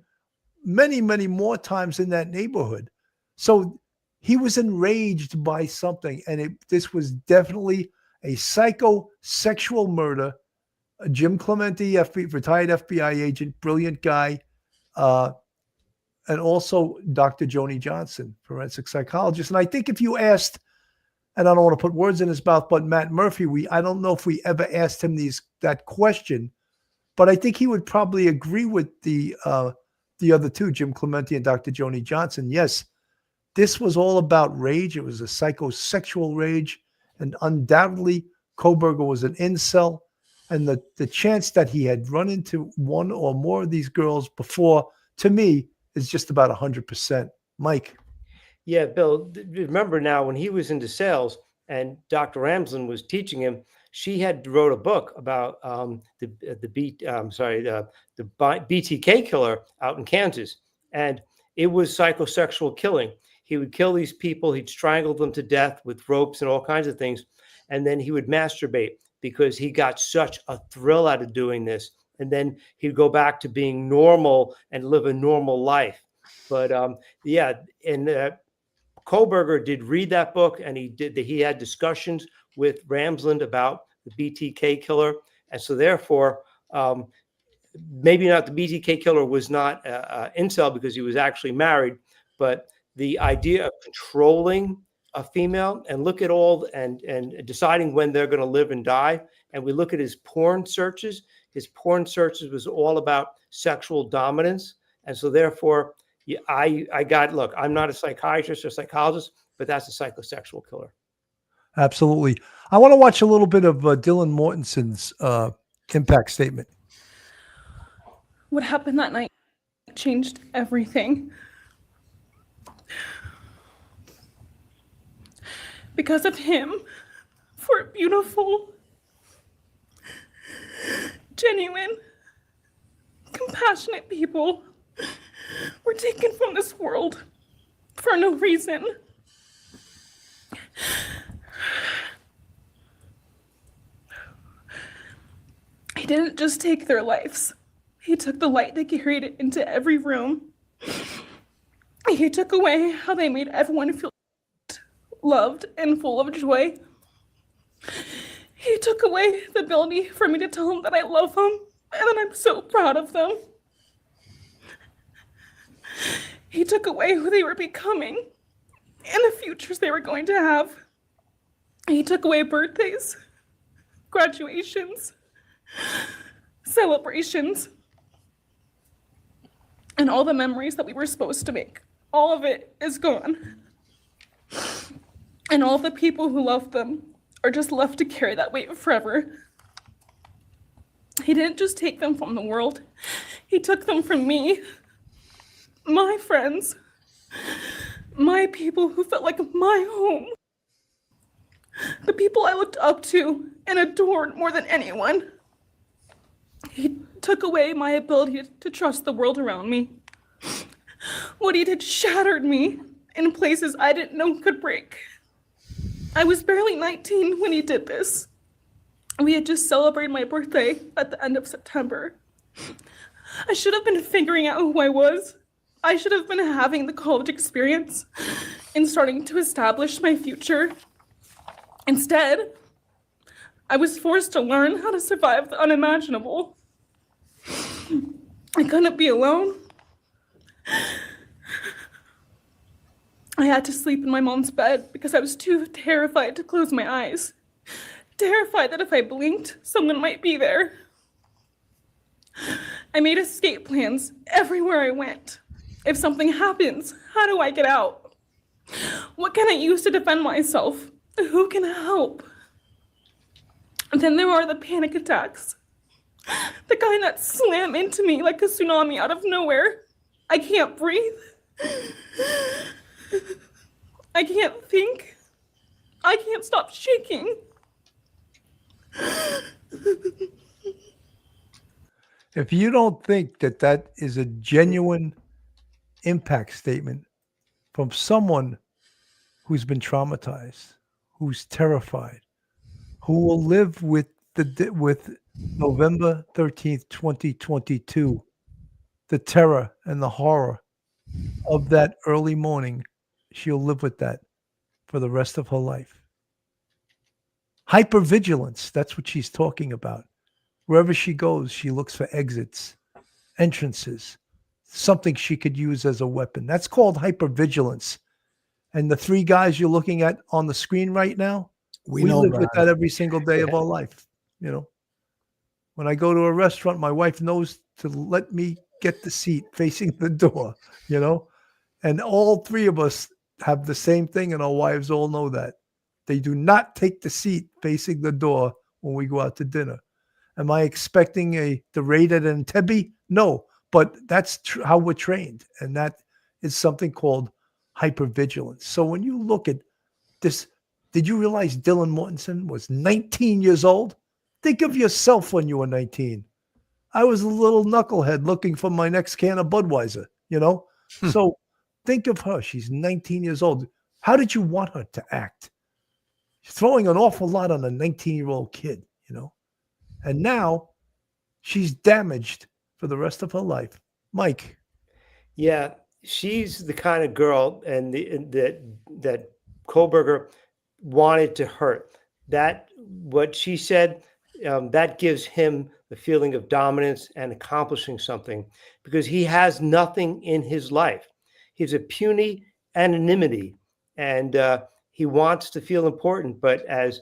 many, many more times in that neighborhood. So he was enraged by something, and this was definitely a psychosexual murder. Jim Clemente, retired FBI agent, brilliant guy, and also Dr. Joni Johnson, forensic psychologist. And I think if you asked, and I don't want to put words in his mouth, but Matt Murphy, I don't know if we ever asked him that question, but I think he would probably agree with the other 2, Jim Clemente and Dr. Joni Johnson. Yes, this was all about rage. It was a psychosexual rage, and undoubtedly Kohberger was an incel. And the chance that he had run into 1 or more of these girls before, to me, is just about 100%. Mike. Yeah, Bill, remember now when he was into sales and Dr. Ramsland was teaching him, she had wrote a book about the BTK killer out in Kansas, and it was psychosexual killing. He would kill these people, he'd strangle them to death with ropes and all kinds of things, and then he would masturbate because he got such a thrill out of doing this. And then he'd go back to being normal and live a normal life. But Kohberger did read that book, and he had discussions with Ramsland about the BTK killer, and so therefore, maybe not the BTK killer was not incel because he was actually married, but the idea of controlling a female and look at all and deciding when they're going to live and die, and we look at his porn searches. His porn searches was all about sexual dominance, and so therefore. Yeah, look, I'm not a psychiatrist or psychologist, but that's a psychosexual killer. Absolutely. I want to watch a little bit of Dylan Mortensen's impact statement. What happened that night changed everything. Because of him, four beautiful, genuine, compassionate people were taken from this world for no reason. He didn't just take their lives. He took the light they carried it into every room. He took away how they made everyone feel loved and full of joy. He took away the ability for me to tell them that I love them and that I'm so proud of them. He took away who they were becoming and the futures they were going to have. He took away birthdays, graduations, celebrations, and all the memories that we were supposed to make. All of it is gone. And all the people who loved them are just left to carry that weight forever. He didn't just take them from the world. He took them from me, my friends, my people who felt like my home, the people I looked up to and adored more than anyone. He took away my ability to trust the world around me. What he did shattered me in places I didn't know could break. I was barely 19 when he did this. We had just celebrated my birthday at the end of September. I should have been figuring out who I was. I should have been having the college experience and starting to establish my future. Instead, I was forced to learn how to survive the unimaginable. I couldn't be alone. I had to sleep in my mom's bed because I was too terrified to close my eyes. Terrified that if I blinked, someone might be there. I made escape plans everywhere I went. If something happens, how do I get out? What can I use to defend myself? Who can help? And then there are the panic attacks. The kind that slam into me like a tsunami out of nowhere. I can't breathe. I can't think. I can't stop shaking. If you don't think that that is a genuine impact statement from someone who's been traumatized, who's terrified, who will live with November 13th, 2022, the terror and the horror of that early morning, she'll live with that for the rest of her life. Hypervigilance, that's what she's talking about. Wherever she goes, she looks for exits, entrances, something she could use as a weapon. That's called hypervigilance. And the three guys you're looking at on the screen right now, we live with that every single day of our life. You know, when I go to a restaurant, my wife knows to let me get the seat facing the door, you know, and all three of us have the same thing, and our wives all know that. They do not take the seat facing the door when we go out to dinner. Am I expecting the raid at Entebbe? No, but that's how we're trained, and that is something called hypervigilance. So when you look at this Did you realize Dylan Mortensen was 19 years old? Think of yourself when you were 19. I was a little knucklehead looking for my next can of Budweiser, you know? So think of her. She's 19 years old. How did you want her to act? She's throwing an awful lot on a 19-year-old kid, you know? And now she's damaged for the rest of her life. Mike. Yeah, she's the kind of girl that Kohberger wanted to hurt. That what she said, that gives him the feeling of dominance and accomplishing something, because he has nothing in his life. He's a puny anonymity, and he wants to feel important. But as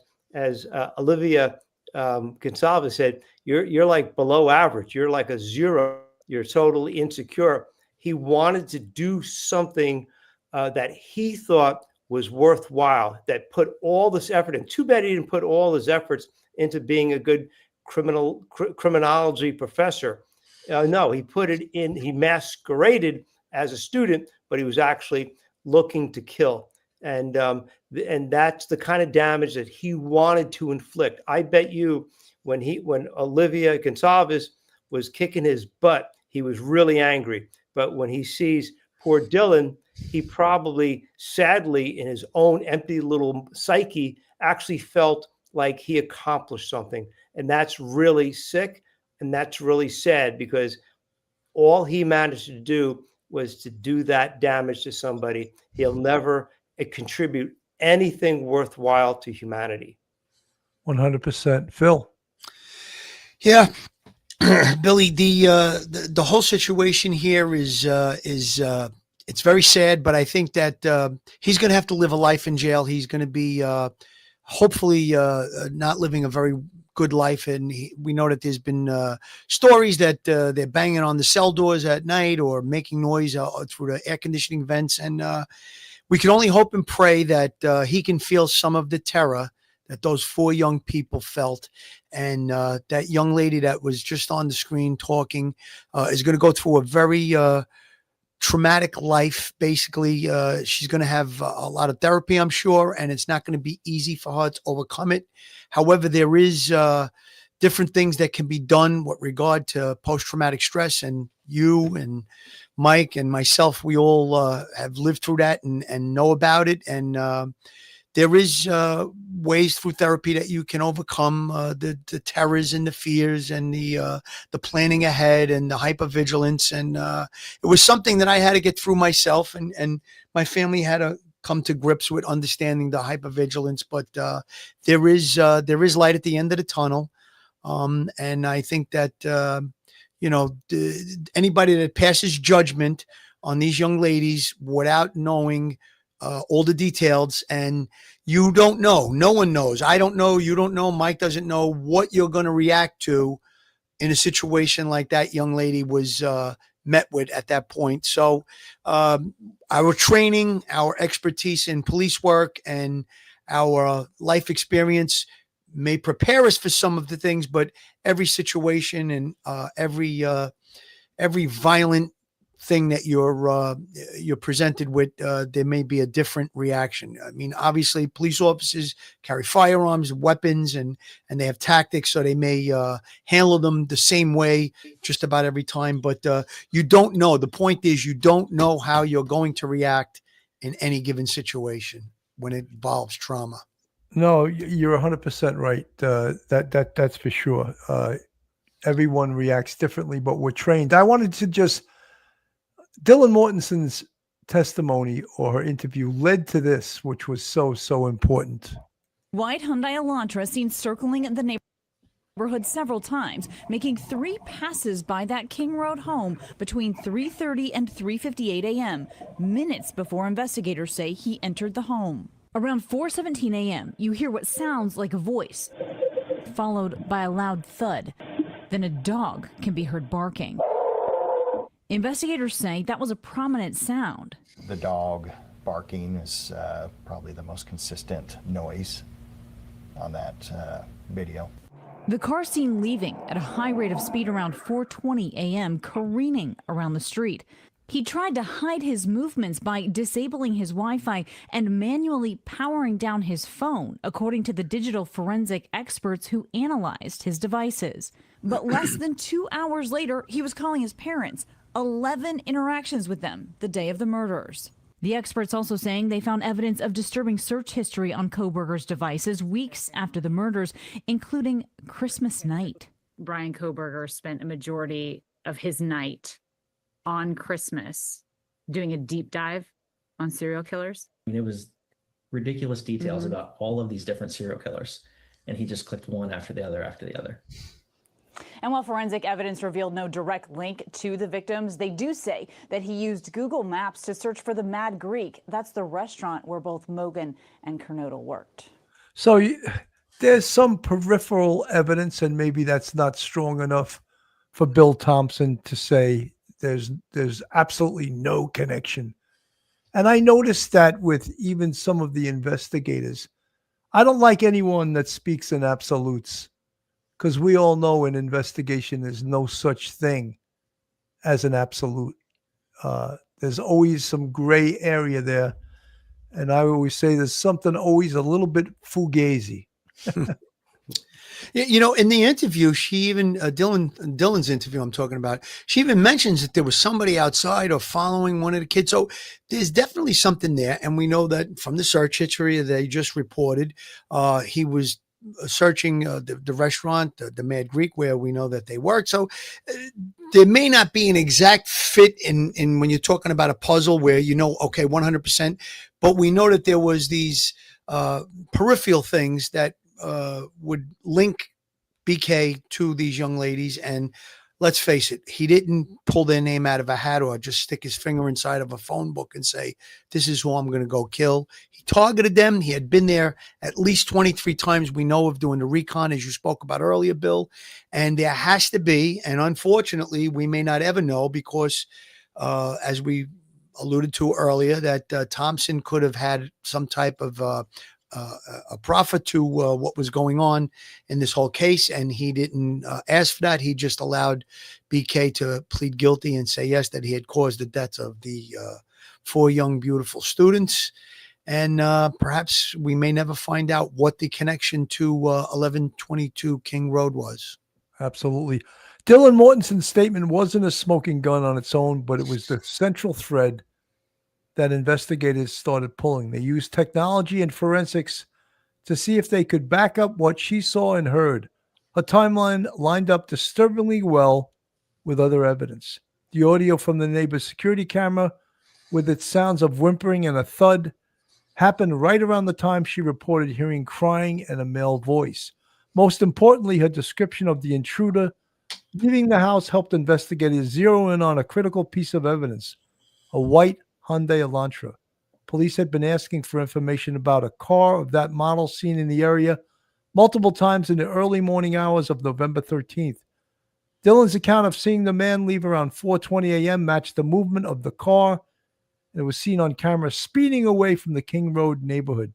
Olivia Gonsalves said, you're like below average. You're like a zero. You're totally insecure. He wanted to do something that he thought was worthwhile, that put all this effort in. Too bad he didn't put all his efforts into being a good criminology professor. No, he put it in. He masqueraded as a student, but he was actually looking to kill. And that's the kind of damage that he wanted to inflict. I bet you when Olivia Gonsalves was kicking his butt, he was really angry. But when he sees poor Dylan, he probably, sadly, in his own empty little psyche, actually felt like he accomplished something. And that's really sick. And that's really sad, because all he managed to do was to do that damage to somebody. He'll never contribute anything worthwhile to humanity. 100%. Phil. Yeah. Billy, the whole situation here is it's very sad, but I think that he's going to have to live a life in jail. He's going to be hopefully not living a very good life, and we know that there's been stories that they're banging on the cell doors at night or making noise through the air conditioning vents, and we can only hope and pray that he can feel some of the terror that those 4 young people felt. And that young lady that was just on the screen talking is going to go through a very traumatic life. Basically, she's going to have a lot of therapy, I'm sure, and it's not going to be easy for her to overcome it. However, there is different things that can be done with regard to post-traumatic stress, and you and Mike and myself, we all have lived through that and know about it. And there is ways through therapy that you can overcome the terrors and the fears and the planning ahead and the hypervigilance. And it was something that I had to get through myself, and my family had to come to grips with understanding the hypervigilance. But there is light at the end of the tunnel, and I think that anybody that passes judgment on these young ladies without knowing all the details, and you don't know, no one knows. I don't know, you don't know, Mike doesn't know what you're going to react to in a situation like that young lady was met with at that point. So our training, our expertise in police work, and our life experience may prepare us for some of the things, but every situation and every violent thing that you're presented with, there may be a different reaction. I mean, obviously, police officers carry firearms, weapons, and they have tactics, so they may handle them the same way just about every time. But you don't know. The point is, you don't know how you're going to react in any given situation when it involves trauma. No, you're 100% right. That's for sure. Everyone reacts differently, but we're trained. I wanted to just Dylan Mortensen's testimony or her interview led to this, which was so important. White Hyundai Elantra seen circling the neighborhood several times, making 3 passes by that King Road home between 3:30 and 3:58 a.m., minutes before investigators say he entered the home. Around 4:17 a.m., you hear what sounds like a voice, followed by a loud thud. Then a dog can be heard barking. Investigators say that was a prominent sound. The dog barking is probably the most consistent noise on that video. The car seen leaving at a high rate of speed around 4:20 a.m., careening around the street. He tried to hide his movements by disabling his Wi-Fi and manually powering down his phone, according to the digital forensic experts who analyzed his devices. But less than 2 hours later, he was calling his parents, 11 interactions with them the day of the murders. The experts also saying they found evidence of disturbing search history on Kohberger's devices weeks after the murders, including Christmas night. Bryan Kohberger spent a majority of his night on Christmas doing a deep dive on serial killers. I mean, it was ridiculous details about all of these different serial killers, and he just clicked one after the other after the other. And while forensic evidence revealed no direct link to the victims, they do say that he used Google Maps to search for the Mad Greek. That's the restaurant where both Mogan and Kernodle worked. So there's some peripheral evidence, and maybe that's not strong enough for Bill Thompson to say there's absolutely no connection. And I noticed that with even some of the investigators. I don't like anyone that speaks in absolutes, because we all know in investigation there's no such thing as an absolute. There's always some gray area there. And I always say there's something always a little bit fugazi. You know, in the interview, she even, Dylan's interview I'm talking about, she even mentions that there was somebody outside or following one of the kids. So there's definitely something there. And we know that from the search history they just reported, he was searching the restaurant, the Mad Greek, where we know that they worked. So there may not be an exact fit in when you're talking about a puzzle where, you know, okay, 100%, but we know that there was these peripheral things that would link BK to these young ladies. And let's face it, he didn't pull their name out of a hat or just stick his finger inside of a phone book and say, this is who I'm going to go kill. He targeted them. He had been there at least 23 times. We know of doing the recon, as you spoke about earlier, Bill. And there has to be, and unfortunately, we may not ever know because as we alluded to earlier, that Thompson could have had some type of a profit to what was going on in this whole case. And he didn't ask for that. He just allowed BK to plead guilty and say, yes, that he had caused the deaths of the 4 young, beautiful students. And perhaps we may never find out what the connection to 1122 King Road was. Absolutely. Dylan Mortensen's statement wasn't a smoking gun on its own, but it was the central thread that investigators started pulling. They used technology and forensics to see if they could back up what she saw and heard. A timeline lined up disturbingly well with other evidence. The audio from the neighbor's security camera, with its sounds of whimpering and a thud, happened right around the time she reported hearing crying and a male voice. Most importantly, her description of the intruder leaving the house helped investigators zero in on a critical piece of evidence: a white Hyundai Elantra. Police had been asking for information about a car of that model seen in the area multiple times in the early morning hours of November 13th. Dylan's account of seeing the man leave around 4:20 a.m. matched the movement of the car, and it was seen on camera speeding away from the King Road neighborhood.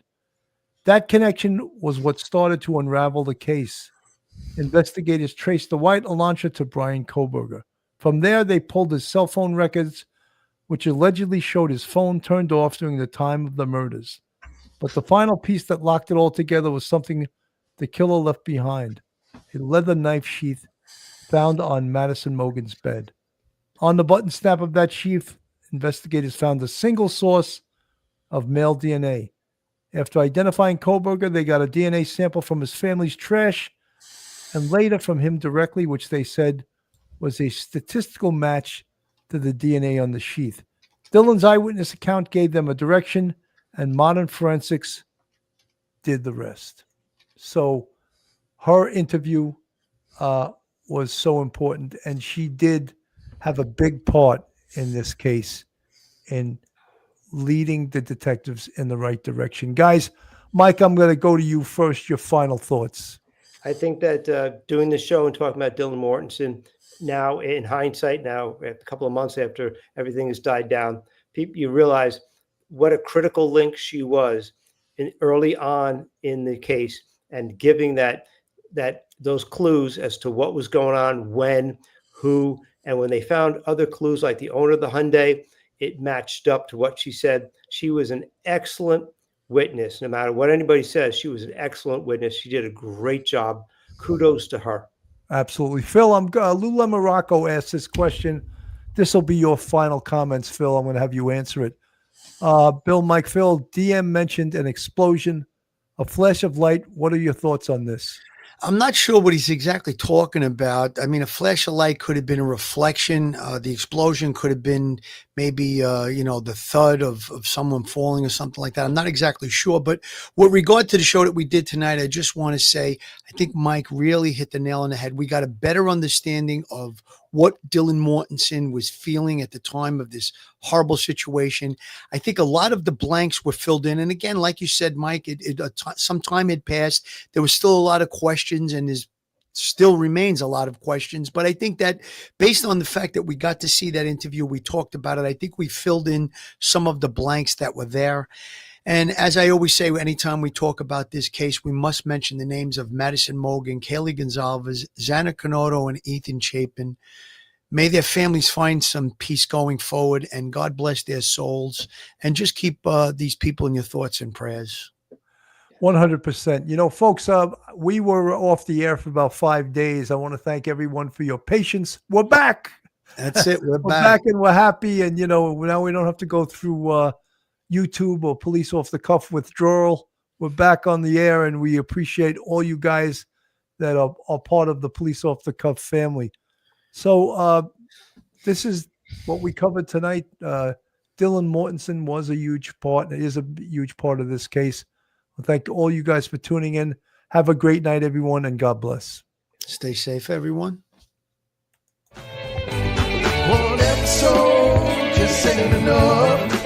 That connection was what started to unravel the case. Investigators traced the white Elantra to Bryan Kohberger. From there, they pulled his cell phone records, which allegedly showed his phone turned off during the time of the murders. But the final piece that locked it all together was something the killer left behind: a leather knife sheath found on Madison Mogan's bed. On the button snap of that sheath, investigators found a single source of male DNA. After identifying Kohberger, they got a DNA sample from his family's trash and later from him directly, which they said was a statistical match to the DNA on the sheath. Dylan's eyewitness account gave them a direction, and modern forensics did the rest. So her interview was so important, and she did have a big part in this case in leading the detectives in the right direction. Guys, Mike, I'm going to go to you first. Your final thoughts. I think that doing the show and talking about Dylan Mortensen now, in hindsight, now a couple of months after everything has died down, you realize what a critical link she was early on in the case, and giving those clues as to what was going on, when, who, And when they found other clues like the owner of the Hyundai, it matched up to what she said. She was an excellent witness. No matter what anybody says, she was an excellent witness. She did a great job. Kudos to her. Absolutely. Phil, Lula Morocco asked this question. This will be your final comments, Phil. I'm going to have you answer it. Bill, Mike, Phil, DM mentioned an explosion, a flash of light. What are your thoughts on this? I'm not sure what he's exactly talking about. I mean, a flash of light could have been a reflection. The explosion could have been maybe, the thud of someone falling or something like that. I'm not exactly sure. But with regard to the show that we did tonight, I just want to say, I think Mike really hit the nail on the head. We got a better understanding of what Dylan Mortensen was feeling at the time of this horrible situation. I think a lot of the blanks were filled in. And again, like you said, Mike, some time had passed. There was still a lot of questions, and there's still remains a lot of questions. But I think that based on the fact that we got to see that interview, we talked about it, I think we filled in some of the blanks that were there. And as I always say, anytime we talk about this case, we must mention the names of Madison Mogen, Kaylee Gonzalez, Xana Canoto, and Ethan Chapin. May their families find some peace going forward, and God bless their souls. And just keep these people in your thoughts and prayers. 100%. Folks, we were off the air for about 5 days. I want to thank everyone for your patience. We're back. That's it. We're back and we're happy. And, now we don't have to go through YouTube or police off the cuff withdrawal. We're back on the air, and we appreciate all you guys that are part of the police off the cuff family. So this is what we covered tonight. Dylan Mortensen was a huge part, is a huge part of this case. Well, thank all you guys for tuning in. Have a great night, everyone, and God bless. Stay safe, everyone. One episode just ain't enough.